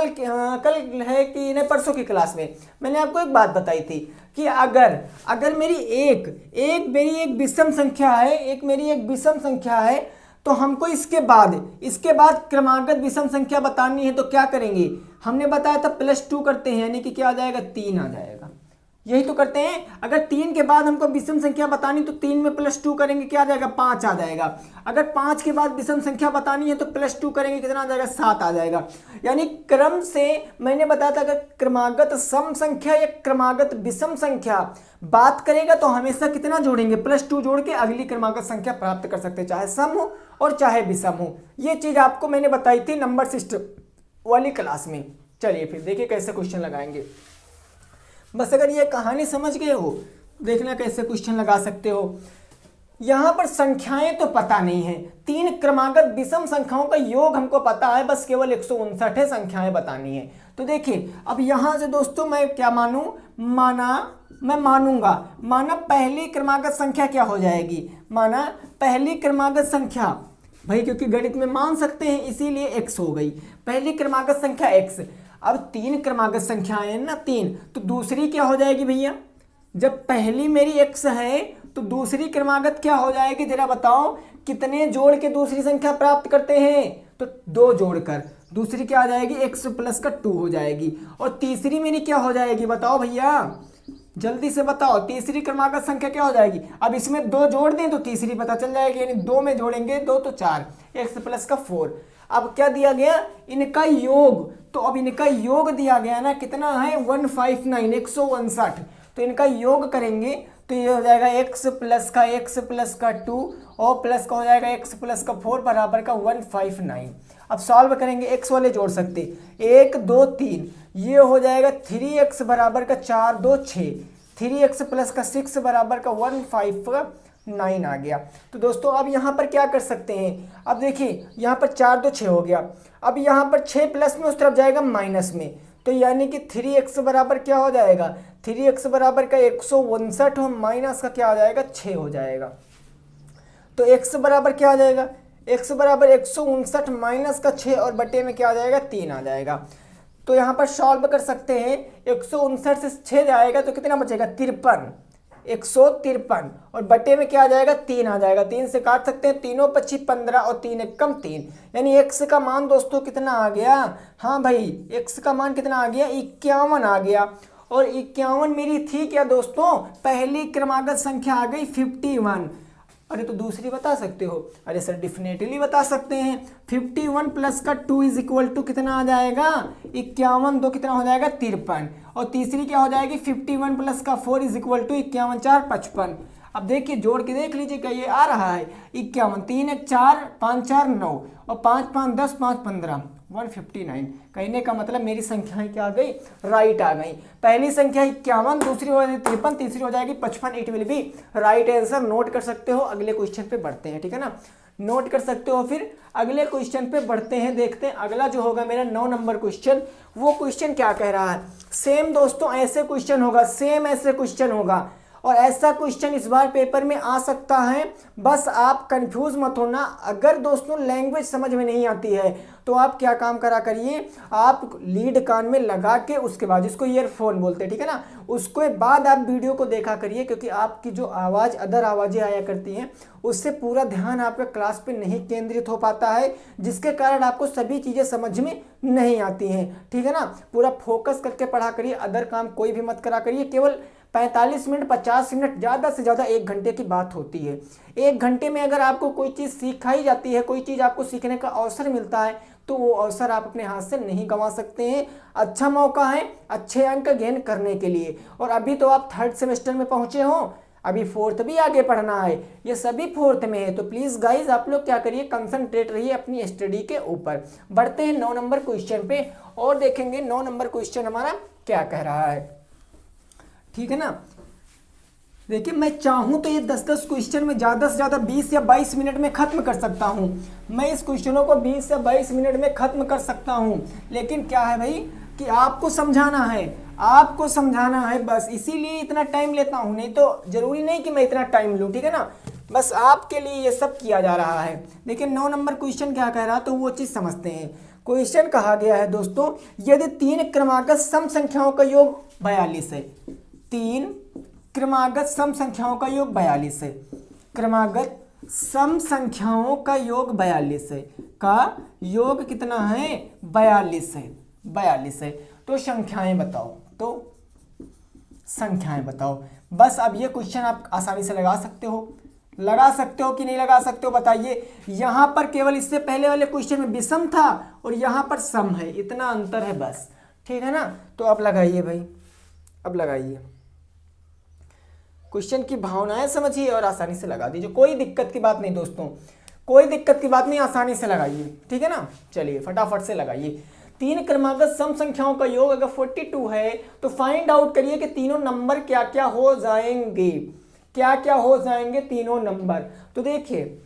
S2: है कि नहीं परसों की क्लास में मैंने आपको एक बात बताई थी कि अगर मेरी एक विषम संख्या है, एक मेरी एक विषम संख्या है, तो हमको इसके बाद क्रमागत विषम संख्या बतानी है तो क्या करेंगे। हमने बताया था +2 करते हैं, यानी कि क्या आ जाएगा, 3 आ जाएगा। यही तो करते हैं। अगर 3 के बाद हमको विषम संख्या बतानी तो 3 में +2 करेंगे, क्या आ जाएगा, 5 आ जाएगा। अगर 5 के बाद विषम संख्या बतानी है तो +2 करेंगे, कितना आ जाएगा, 7 आ जाएगा। यानी क्रम से मैंने बताया था अगर क्रमागत सम संख्या या क्रमागत विषम संख्या बात करेगा तो हमेशा कितना जोड़ेंगे, +2 जोड़ के अगली क्रमागत संख्या प्राप्त कर सकते हैं, चाहे सम हो और चाहे विषम हो। ये चीज आपको मैंने बताई थी नंबर सिस्टम वाली क्लास में। चलिए फिर देखिए कैसे क्वेश्चन लगाएंगे। बस अगर ये कहानी समझ गए हो, देखना कैसे क्वेश्चन लगा सकते हो। यहाँ पर संख्याएं तो पता नहीं है, 3 क्रमागत विषम संख्याओं का योग हमको पता है, बस केवल 159 संख्याएं बतानी है। तो देखिए अब यहाँ से दोस्तों मैं क्या मानूं, माना पहली क्रमागत संख्या क्या हो जाएगी, माना पहली क्रमागत संख्या भाई, क्योंकि गणित में मान सकते हैं इसीलिए x हो गई, पहली क्रमागत संख्या x। अब 3 क्रमागत संख्याएं ना 3, तो दूसरी क्या हो जाएगी भैया, जब पहली मेरी x है तो दूसरी क्रमागत क्या हो जाएगी, जरा बताओ कितने जोड़ के दूसरी संख्या प्राप्त करते हैं, तो 2 जोड़कर दूसरी क्या आ जाएगी, x + का 2 हो जाएगी। और तीसरी मेरी क्या हो जाएगी, बताओ भैया जल्दी से बताओ, तीसरी क्रमागत संख्या क्या हो जाएगी। अब इसमें 2 जोड़ दें तो तीसरी पता चल जाएगी, यानी 2 में जोड़ेंगे 2 तो 4, x + का 4। अब क्या दिया गया, इनका योग, तो अब इनका योग दिया गया ना, कितना है 159, 159, तो इनका योग करेंगे तो ये हो जाएगा x + का 2 और प्लस का हो जाएगा x + का 4 बराबर का 159। अब सॉल्व करेंगे, x वाले जोड़ सकते, 1 2 3, ये हो जाएगा 3x बराबर का 4 2 6, 3x + का 6 बराबर का 159 आ गया। तो दोस्तों अब यहाँ पर क्या कर सकते हैं, अब देखिए यहाँ पर 4 2 6 हो गया, अब यहाँ पर 6 प्लस में उस तरफ जाएगा माइनस में, तो यानी कि 3x बराबर क्या हो जाएगा, 3x बराबर का 159 और माइनस का क्या आ जाएगा, 6 हो जाएगा। तो x बराबर क्या आ जाएगा, x बराबर 159 माइनस का 6 और बटे में क्या आ जाएगा, 3 आ जाएगा। तो यहाँ पर सॉल्व कर सकते हैं, 159 से 6 जाएगा तो कितना बचेगा, 53, 153 और बटे में क्या आ जाएगा 3 आ जाएगा। 3 से काट सकते हैं, तीनों 25 15 और 3 एक कम 3, यानी x का मान दोस्तों कितना आ गया, हाँ भाई x का मान कितना आ गया 51 आ गया। और 51 मेरी थी क्या दोस्तों, पहली क्रमागत संख्या आ गई 51। अरे तो दूसरी बता सकते हो, अरे सर डेफिनेटली बता सकते हैं। 51 प्लस का 2 इज इक्वल टू कितना आ जाएगा 51, 2 कितना हो जाएगा 53। और तीसरी क्या हो जाएगी 51 प्लस का 4 इज इक्वल टू 51 4 55। अब देखिए जोड़ के देख लीजिए ये आ रहा है 51, 3 1 4 5 4 9 और 5 5 10 5 15 159। कहने का मतलब मेरी संख्याएं क्या आ गई, राइट आ गई। पहली संख्या 51, दूसरी हो जाएगी 53, तीसरी हो जाएगी 55। It will be right answer. Note कर सकते हो। अगले क्वेश्चन पे बढ़ते हैं, ठीक है ना, नोट कर सकते हो। फिर अगले क्वेश्चन पे बढ़ते हैं, देखते हैं अगला जो होगा मेरा 9 नंबर क्वेश्चन। वो क्वेश्चन क्या कह रहा है, सेम दोस्तों ऐसे क्वेश्चन होगा, सेम ऐसे क्वेश्चन होगा और ऐसा क्वेश्चन इस बार पेपर में आ सकता है। बस आप कंफ्यूज मत होना। अगर दोस्तों लैंग्वेज समझ में नहीं आती है तो आप क्या काम करा करिए, आप लीड कान में लगा के उसके बाद, जिसको ईयरफोन बोलते हैं, ठीक है ना, उसके बाद आप वीडियो को देखा करिए, क्योंकि आपकी जो आवाज़ अदर आवाज़ें आया करती हैं उससे पूरा ध्यान आपका क्लास पे नहीं केंद्रित हो पाता है, जिसके कारण आपको सभी चीज़ें समझ में नहीं आती हैं, ठीक है ना। पूरा फोकस करके पढ़ा करिए, अदर काम कोई भी मत करा करिए। केवल 45 मिनट 50 मिनट ज़्यादा से ज़्यादा 1 घंटे की बात होती है। 1 घंटे में अगर आपको कोई चीज़ सिखाई जाती है, कोई चीज़ आपको सीखने का अवसर मिलता है, तो वो अवसर आप अपने हाथ से नहीं गंवा सकते हैं। अच्छा मौका है अच्छे अंक गेन करने के लिए। और अभी तो आप 3rd सेमेस्टर में पहुंचे हो, अभी 4th भी आगे पढ़ना है, ये सभी 4th में है। तो प्लीज़ गाइज आप लोग क्या करिए, कंसंट्रेट रहिए अपनी स्टडी के ऊपर। बढ़ते हैं 9 नंबर क्वेश्चन पे और देखेंगे 9 नंबर क्वेश्चन हमारा क्या कह रहा है, ठीक है ना। देखिए मैं चाहूँ तो ये 10-10 क्वेश्चन में ज़्यादा से ज़्यादा 20 या 22 मिनट में ख़त्म कर सकता हूँ। मैं इस क्वेश्चनों को 20 या 22 मिनट में ख़त्म कर सकता हूँ, लेकिन क्या है भाई कि आपको समझाना है, आपको समझाना है, बस इसीलिए इतना टाइम लेता हूँ। नहीं तो ज़रूरी नहीं कि मैं इतना टाइम लूँ, ठीक है ना, बस आपके लिए ये सब किया जा रहा है। देखिए 9 नंबर क्वेश्चन क्या कह रहा है तो वो चीज़ समझते हैं। क्वेश्चन कहा गया है दोस्तों, यदि 3 क्रमागत सम संख्याओं का योग 42 है, 3 क्रमागत सम संख्याओं का योग 42 है, क्रमागत सम संख्याओं का योग 42 है, का योग कितना है 42 है, 42 है। तो संख्याएं बताओ, तो संख्याएं बताओ। बस अब ये क्वेश्चन आप आसानी से लगा सकते हो, लगा सकते हो कि नहीं लगा सकते हो बताइए। यहां पर केवल इससे पहले वाले क्वेश्चन में विषम था और यहां पर सम है, इतना अंतर है बस, ठीक है ना। तो अब लगाइए भाई, अब लगाइए, क्वेश्चन की भावनाएं समझिए और आसानी से लगा दीजिए। कोई दिक्कत की बात नहीं दोस्तों, कोई दिक्कत की बात नहीं, आसानी से लगाइए, ठीक है ना। चलिए फटाफट से लगाइए। 3 क्रमागत सम संख्याओं का योग अगर 42 है तो फाइंड आउट करिए कि तीनों नंबर क्या क्या हो जाएंगे, क्या क्या हो जाएंगे तीनों नंबर। तो देखिए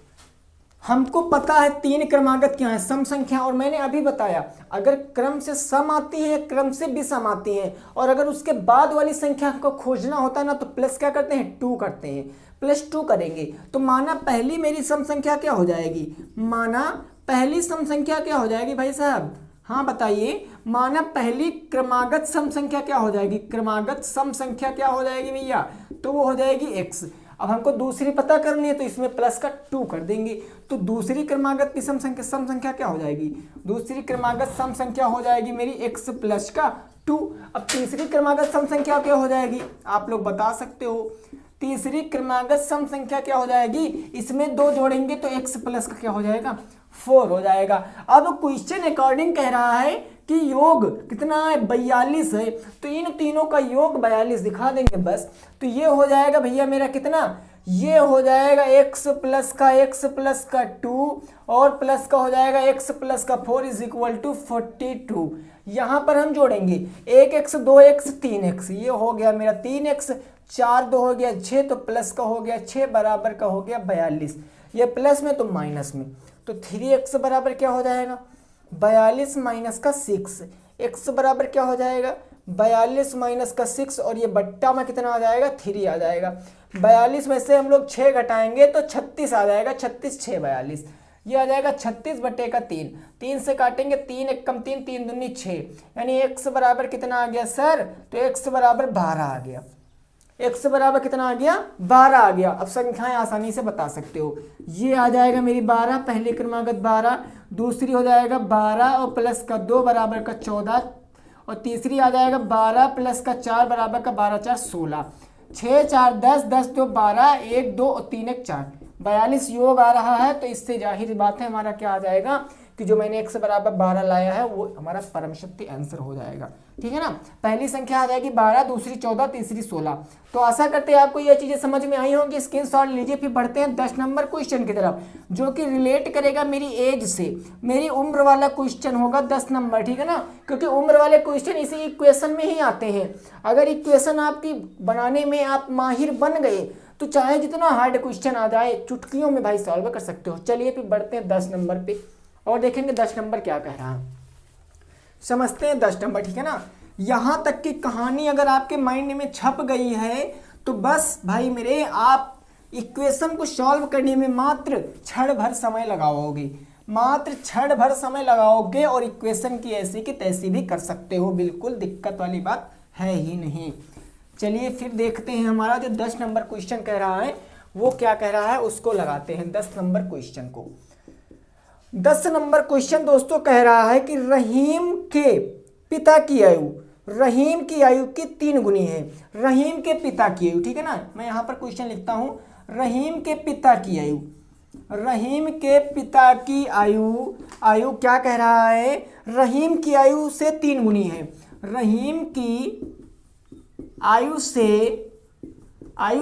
S2: हमको पता है 3 क्रमागत क्या है, सम संख्या, और मैंने अभी बताया अगर क्रम से सम आती है क्रम से विषम आती है, और अगर उसके बाद वाली संख्या को खोजना होता है ना तो प्लस क्या करते हैं 2 करते हैं, +2 करेंगे। तो माना पहली मेरी सम संख्या क्या हो जाएगी, माना पहली सम संख्या क्या हो जाएगी भाई साहब, हाँ बताइए, माना पहली क्रमागत सम संख्या क्या हो जाएगी, क्रमागत सम संख्या क्या हो जाएगी भैया, तो वो हो जाएगी x। अब हमको दूसरी पता करनी है तो इसमें प्लस का 2 कर देंगे, तो दूसरी क्रमागत की सम संख्या क्या हो जाएगी, दूसरी क्रमागत सम संख्या हो जाएगी मेरी x प्लस का 2। अब तीसरी क्रमागत सम संख्या क्या हो जाएगी, आप लोग बता सकते हो, तीसरी क्रमागत सम संख्या क्या हो जाएगी, इसमें 2 जोड़ेंगे तो x प्लस का क्या हो जाएगा 4 हो जाएगा। अब क्वेश्चन अकॉर्डिंग कह रहा है कि योग कितना है 42 है, तो इन तीनों का योग 42 दिखा देंगे बस। तो ये हो जाएगा भैया मेरा कितना, ये हो जाएगा x प्लस का 2 और प्लस का हो जाएगा x प्लस का 4 इज इक्वल टू 42। यहाँ पर हम जोड़ेंगे 1x 2x 3x, ये हो गया मेरा 3x, 4 2 हो गया 6, तो प्लस का हो गया 6 बराबर का हो गया 42, ये प्लस में तो माइनस में, तो 3x बराबर क्या हो जाएगा 42 माइनस का 6, x बराबर क्या हो जाएगा 42 माइनस का 6, और ये बट्टा में कितना आ जाएगा 3 आ जाएगा। 42 में से हम लोग 6 घटाएंगे तो 36 आ जाएगा, 36 6 42, ये आ जाएगा 36 बटे का 3, 3 से काटेंगे 3 1 कम 3 3 दूनी 6, यानी x बराबर कितना आ गया सर, तो x बराबर 12 आ गया। x बराबर कितना आ गया 12 आ गया। अब संख्याएं आसानी से बता सकते हो, ये आ जाएगा मेरी 12, पहले क्रमागत 12, दूसरी हो जाएगा 12 और प्लस का 2 बराबर का 14, और तीसरी आ जाएगा 12 प्लस का 4 बराबर का 12 4 16, 6 4 10, 10 2 12, 1 2 और 3 1 4, 42 योग आ रहा है। तो इससे जाहिर बात है हमारा क्या आ जाएगा कि जो मैंने x बराबर 12 लाया है वो हमारा परम शक्ति आंसर हो जाएगा। ठीक है ना, पहली संख्या आ जाएगी 12, दूसरी 14, तीसरी 16। तो आशा करते हैं आपको ये चीजें समझ में आई होंगी। स्क्रीनशॉट लीजिए, फिर बढ़ते हैं 10 नंबर क्वेश्चन की तरफ, जो कि रिलेट करेगा मेरी एज से, मेरी उम्र वाला क्वेश्चन होगा 10 नंबर। ठीक है ना, क्योंकि उम्र वाले क्वेश्चन इसी इक्वेशन में ही आते हैं। अगर इक्वेशन आपकी बनाने में आप माहिर बन गए तो चाहे जितना हार्ड क्वेश्चन आ जाए चुटकियों में भाई सॉल्व कर सकते हो। चलिए फिर बढ़ते हैं 10 नंबर पे और देखेंगे 10 नंबर क्या कह रहा है, समझते हैं 10 नंबर। ठीक है ना, यहां तक की कहानी अगर आपके माइंड में छप गई है तो बस भाई मेरे आप इक्वेशन को सॉल्व करने में मात्र क्षण भर समय लगाओगे, मात्र क्षण भर समय लगाओगे और इक्वेशन की ऐसी की तैसी भी कर सकते हो, बिल्कुल दिक्कत वाली बात है ही नहीं। चलिए फिर देखते हैं हमारा जो 10 नंबर क्वेश्चन कह रहा है वो क्या कह रहा है, उसको लगाते हैं 10 नंबर क्वेश्चन को। 10 नंबर क्वेश्चन दोस्तों कह रहा है कि रहीम के पिता की आयु रहीम की आयु की 3 गुनी है। रहीम के पिता की आयु, ठीक है ना, मैं यहां पर क्वेश्चन लिखता हूं, रहीम के पिता की आयु, रहीम के पिता की आयु क्या कह रहा है, रहीम की आयु से 3 गुनी है। रहीम की आयु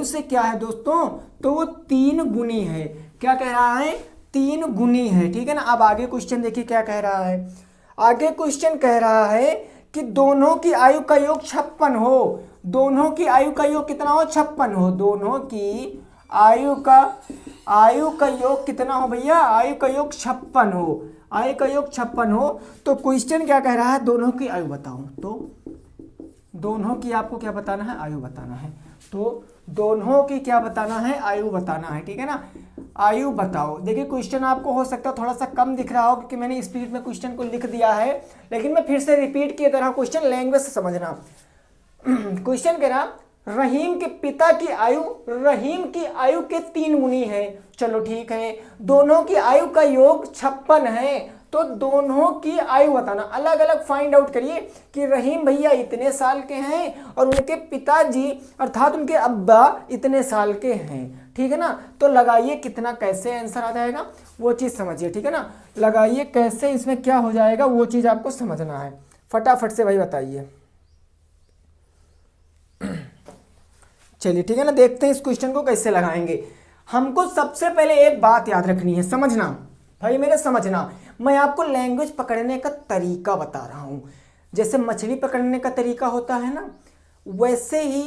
S2: से क्या है दोस्तों, तो वो 3 गुनी है। क्या कह रहा है, 3 गुनी है। ठीक है ना, अब आगे क्वेश्चन देखिए क्या कह रहा है। आगे क्वेश्चन कह रहा है कि दोनों की आयु का योग 56 हो। दोनों की आयु का योग कितना हो, 56 हो। दोनों की आयु का योग कितना हो भैया, आयु का योग 56 हो। आयु का योग 56 हो। तो क्वेश्चन क्या कह रहा है, दोनों की आयु बताओ। तो दोनों की आपको क्या बताना है, आयु बताना है। तो दोनों की क्या बताना है, आयु बताना है। ठीक है ना, आयु बताओ। देखिए क्वेश्चन आपको हो सकता है थोड़ा सा कम दिख रहा हो क्योंकि मैंने स्पीड में क्वेश्चन को लिख दिया है, लेकिन मैं फिर से रिपीट किए तरह क्वेश्चन लैंग्वेज से समझना। क्वेश्चन कह रहा रहीम के पिता की आयु रहीम की आयु के 3 गुनी है। चलो ठीक है, दोनों की आयु का योग 56 है, तो दोनों की आयु बताना। अलग अलग फाइंड आउट करिए कि रहीम भैया इतने साल के हैं और उनके पिताजी अर्थात उनके अब्बा इतने साल के हैं। ठीक है ना, तो लगाइए कितना कैसे आंसर आ जाएगा वो चीज़ समझिए। ठीक है ना, लगाइए कैसे इसमें क्या हो जाएगा वो चीज़ आपको समझना है। फटाफट से भाई बताइए। चलिए ठीक है ना, देखते हैं इस क्वेश्चन को कैसे लगाएंगे। हमको सबसे पहले एक बात याद रखनी है, समझना भाई मेरे, समझना। मैं आपको लैंग्वेज पकड़ने का तरीका बता रहा हूं। जैसे मछली पकड़ने का तरीका होता है ना, वैसे ही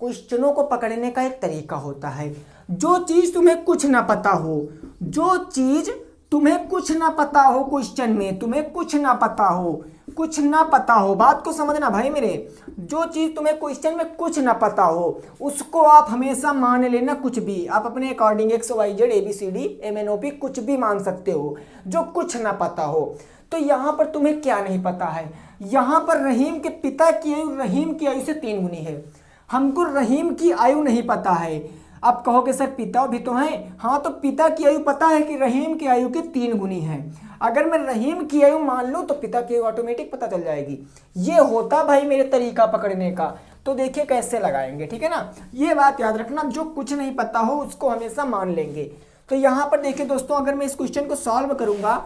S2: क्वेश्चनों को पकड़ने का एक तरीका होता है। जो चीज तुम्हें कुछ ना पता हो, जो चीज तुम्हें कुछ ना पता हो, क्वेश्चन में तुम्हें कुछ ना पता हो, कुछ ना पता हो, बात को समझना भाई मेरे। जो चीज तुम्हें क्वेश्चन में कुछ ना पता हो उसको आप हमेशा मान लेना कुछ भी। आप अपने अकॉर्डिंग XYZ ABCD MNOP कुछ भी मान सकते हो जो कुछ ना पता हो। तो यहाँ पर तुम्हें क्या नहीं पता है, यहाँ पर रहीम के पिता की आयु रहीम की आयु से 3 गुनी है। हमको रहीम की आयु नहीं पता है। आप कहोगे सर पिता भी तो हैं, हाँ तो पिता की आयु पता है कि रहीम की आयु के 3 गुनी है। अगर मैं रहीम की आयु मान लूं तो पिता की आयु ऑटोमेटिक पता चल जाएगी। ये होता भाई मेरे तरीका पकड़ने का। तो देखिए कैसे लगाएंगे। ठीक है ना, ये बात याद रखना, जो कुछ नहीं पता हो उसको हमेशा मान लेंगे। तो यहाँ पर देखिए दोस्तों, अगर मैं इस क्वेश्चन को सॉल्व करूंगा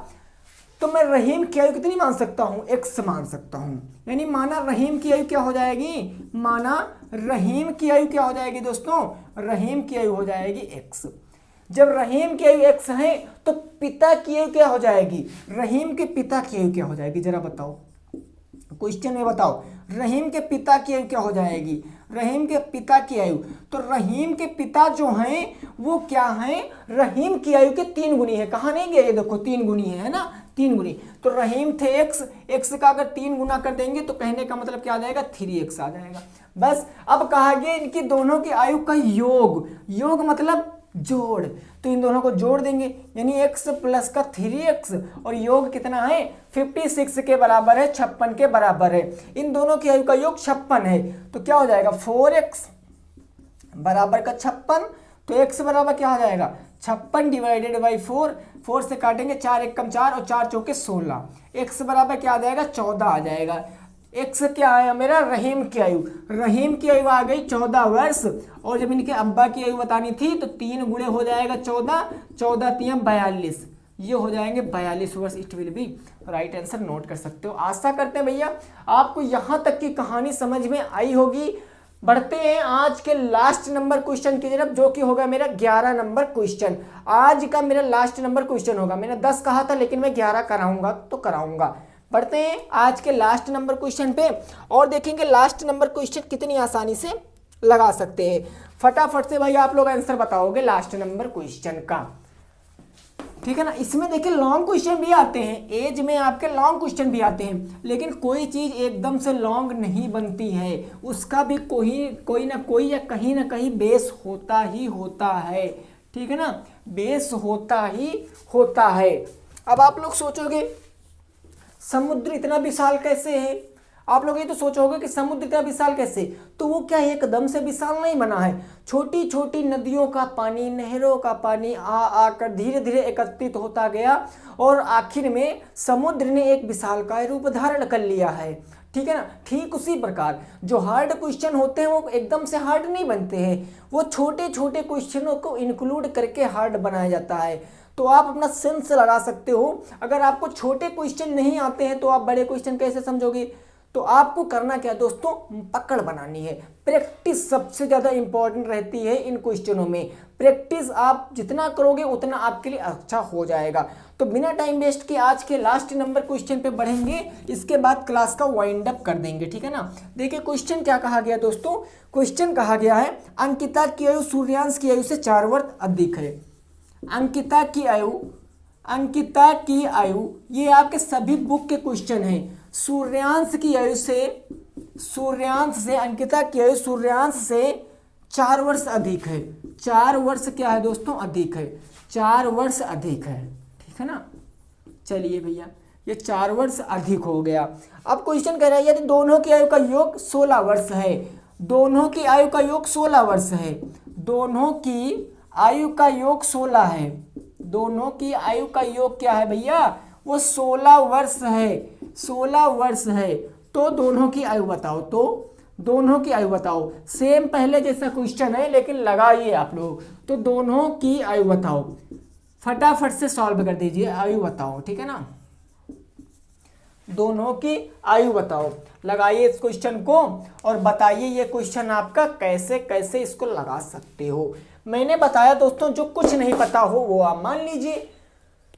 S2: तो मैं रहीम की आयु कितनी मान सकता हूँ, x मान सकता हूँ। यानी माना रहीम की आयु क्या हो जाएगी, माना रहीम की आयु क्या हो जाएगी दोस्तों, रहीम की आयु हो जाएगी x। जब रहीम की आयु x है तो पिता की आयु क्या हो जाएगी, रहीम के पिता की आयु क्या हो जाएगी, जरा बताओ क्वेश्चन में बताओ। रहीम के पिता की आयु क्या हो जाएगी, रहीम के पिता की आयु। तो रहीम के पिता जो हैं वो क्या हैं, रहीम की आयु के 3 गुनी है। कहाँ नहीं गए, ये देखो 3 गुनी है ना, 3 गुनी। तो रहीम थे x का अगर 3 गुना कर देंगे तो कहने का मतलब क्या आ जाएगा, 3x आ जाएगा। बस अब कहा गया इनकी दोनों की आयु का योग, योग मतलब जोड़, तो इन दोनों को जोड़ देंगे यानी x प्लस का 3x और योग कितना है 56 के बराबर है, 56 के बराबर है। इन दोनों की आयु का योग 56 है, तो क्या हो जाएगा 4x बराबर का 56, तो x बराबर क्या हो जाएगा 56 डिवाइडेड बाई 4, 4 से काटेंगे 4 एक कम 4 और 4 चौके 16, x बराबर क्या आ जाएगा 14 आ जाएगा। x क्या आया मेरा रहीम की आयु, रहीम की आयु आ गई 14 वर्ष, और जब इनके अब्बा की आयु बतानी थी तो 3 गुणे हो जाएगा 14, 14 3 42, ये हो जाएंगे 42 वर्ष। It will be right answer, note कर सकते हो। आशा करते हैं भैया आपको यहाँ तक की कहानी समझ में आई होगी। बढ़ते हैं आज के लास्ट नंबर क्वेश्चन की तरफ, जो कि होगा मेरा 11 नंबर क्वेश्चन। आज का मेरा लास्ट नंबर क्वेश्चन होगा, मैंने 10 कहा था लेकिन मैं 11 कराऊंगा तो कराऊंगा। बढ़ते हैं आज के लास्ट नंबर क्वेश्चन पे और देखेंगे लास्ट नंबर क्वेश्चन कितनी आसानी से लगा सकते हैं। फटाफट से भाई आप लोग आंसर बताओगे लास्ट नंबर क्वेश्चन का, ठीक है ना। इसमें देखिए लॉन्ग क्वेश्चन भी आते हैं, एज में आपके लॉन्ग क्वेश्चन भी आते हैं, लेकिन कोई चीज एकदम से लॉन्ग नहीं बनती है, उसका भी कोई ना कोई या कहीं ना कहीं बेस होता ही होता है, ठीक है ना, बेस होता ही होता है। अब आप लोग सोचोगे समुद्र इतना विशाल कैसे है, आप लोग ये तो सोचोगे कि समुद्र इतना विशाल कैसे, तो वो क्या एकदम से विशाल नहीं बना है। छोटी छोटी नदियों का पानी, नहरों का पानी आकर धीरे धीरे एकत्रित होता गया और आखिर में समुद्र ने एक विशालकाय रूप धारण कर लिया है, ठीक है ना। ठीक उसी प्रकार जो हार्ड क्वेश्चन होते हैं वो एकदम से हार्ड नहीं बनते हैं, वो छोटे छोटे क्वेश्चनों को इंक्लूड करके हार्ड बनाया जाता है। तो आप अपना सेंस लगा सकते हो, अगर आपको छोटे क्वेश्चन नहीं आते हैं तो आप बड़े क्वेश्चन कैसे समझोगे। तो आपको करना क्या दोस्तों, पकड़ बनानी है। प्रैक्टिस सबसे ज़्यादा इंपॉर्टेंट रहती है इन क्वेश्चनों में, प्रैक्टिस आप जितना करोगे उतना आपके लिए अच्छा हो जाएगा। तो बिना टाइम वेस्ट के आज के लास्ट नंबर क्वेश्चन पे बढ़ेंगे, इसके बाद क्लास का वाइंड अप कर देंगे, ठीक है ना। देखिए क्वेश्चन क्या कहा गया दोस्तों, क्वेश्चन कहा गया है अंकिता की आयु सूर्यांश की आयु से 4 वर्ष अधिक है। अंकिता की आयु ये आपके सभी बुक के क्वेश्चन हैं। सूर्यांश से अंकिता की आयु सूर्यांश से 4 वर्ष अधिक है। 4 वर्ष क्या है दोस्तों, अधिक है, 4 वर्ष अधिक है, ठीक है ना। चलिए भैया ये 4 वर्ष अधिक हो गया। अब क्वेश्चन कह रहा है यदि दोनों की आयु का योग 16 वर्ष है, दोनों की आयु का योग 16 वर्ष है, दोनों की आयु का योग 16 है, दोनों की आयु का योग क्या है भैया, वो 16 वर्ष है, 16 वर्ष है। तो दोनों की आयु बताओ, तो दोनों की आयु बताओ। सेम पहले जैसा क्वेश्चन है लेकिन लगाइए आप लोग, तो दोनों की आयु बताओ, फटाफट से सॉल्व कर दीजिए, आयु बताओ, ठीक है ना। दोनों की आयु बताओ, लगाइए इस क्वेश्चन को और बताइए ये क्वेश्चन आपका कैसे कैसे इसको लगा सकते हो। मैंने बताया दोस्तों जो कुछ नहीं पता हो वो आप मान लीजिए।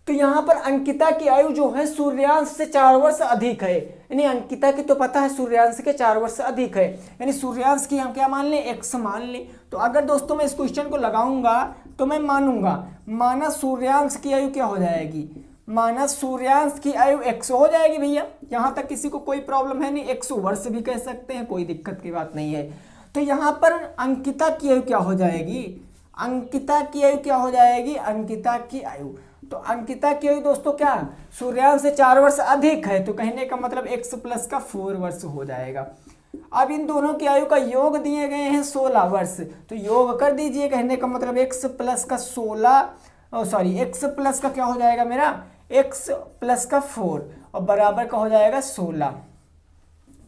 S2: तो यहाँ पर अंकिता की आयु जो है सूर्यांश से 4 वर्ष अधिक है, यानी अंकिता की तो पता है सूर्यांश के 4 वर्ष अधिक है, यानी सूर्यांश की हम क्या मान लें, x मान लें। तो अगर दोस्तों मैं इस क्वेश्चन को लगाऊंगा तो मैं मानूंगा, माना सूर्यांश की आयु क्या हो जाएगी, माना सूर्यांश की आयु 100 हो जाएगी भैया। यहाँ तक किसी को कोई प्रॉब्लम है नहीं, 100 वर्ष भी कह सकते हैं, कोई दिक्कत की बात नहीं है। तो यहाँ पर अंकिता की आयु क्या हो जाएगी, अंकिता की आयु क्या हो जाएगी, अंकिता की आयु, तो अंकिता की आयु दोस्तों क्या, सूर्यांश से 4 वर्ष अधिक है, तो कहने का मतलब x प्लस का 4 वर्ष हो जाएगा। अब इन दोनों की आयु का योग दिए गए हैं 16 वर्ष, तो योग कर दीजिए, कहने का मतलब x प्लस का 16, x प्लस का क्या हो जाएगा मेरा, x प्लस का 4 और बराबर का हो जाएगा 16,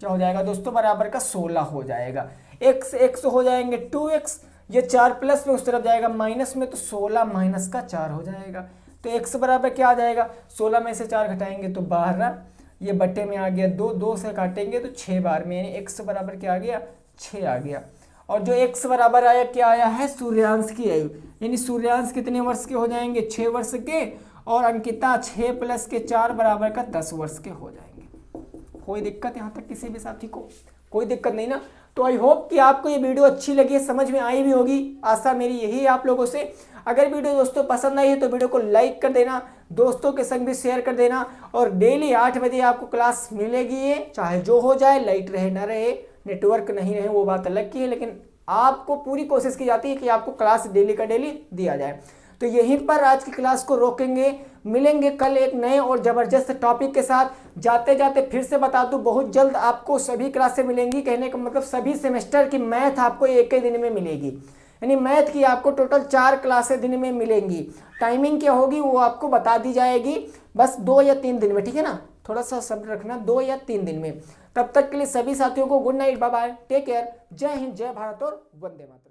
S2: क्या हो जाएगा दोस्तों, बराबर का 16 हो जाएगा। x हो जाएंगे 2x, ये 4 प्लस में उस तरफ जाएगा माइनस में, तो 16 माइनस का 4 हो जाएगा। तो x बराबर क्या आ जाएगा, 16 में से 4 घटाएंगे तो 12, ये बट्टे में आ गया 2, 2 से काटेंगे तो 6 बार में, यानी x बराबर क्या आ गया, 6 आ गया। और जो x बराबर आया क्या आया है, सूर्यांश की आयु, यानी सूर्यांश कितने वर्ष के हो जाएंगे, 6 वर्ष के, और अंकिता 6 प्लस के 4 बराबर का 10 वर्ष के हो जाएंगे। कोई दिक्कत यहाँ तक किसी भी साथी को, कोई दिक्कत नहीं ना। तो आई होप कि आपको ये वीडियो अच्छी लगी है, समझ में आई भी होगी, आशा मेरी यही है आप लोगों से। अगर वीडियो दोस्तों पसंद आई है तो वीडियो को लाइक कर देना, दोस्तों के संग भी शेयर कर देना, और डेली 8 बजे आपको क्लास मिलेगी, ये चाहे जो हो जाए, लाइट रहे ना रहे, नेटवर्क नहीं रहे, वो बात अलग की है, लेकिन आपको पूरी कोशिश की जाती है कि आपको क्लास डेली का डेली दिया जाए। तो यहीं पर आज की क्लास को रोकेंगे, मिलेंगे कल एक नए और ज़बरदस्त टॉपिक के साथ। जाते जाते फिर से बता दूं, बहुत जल्द आपको सभी क्लासें मिलेंगी, कहने का मतलब सभी सेमेस्टर की मैथ आपको एक ही दिन में मिलेगी, यानी मैथ की आपको टोटल 4 क्लासें दिन में मिलेंगी। टाइमिंग क्या होगी वो आपको बता दी जाएगी, बस 2 या 3 दिन में, ठीक है ना, थोड़ा सा सब्र रखना, 2 या 3 दिन में। तब तक के लिए सभी साथियों को good night, bye bye, take care, जय हिंद, जय भारत और वंदे मातरम।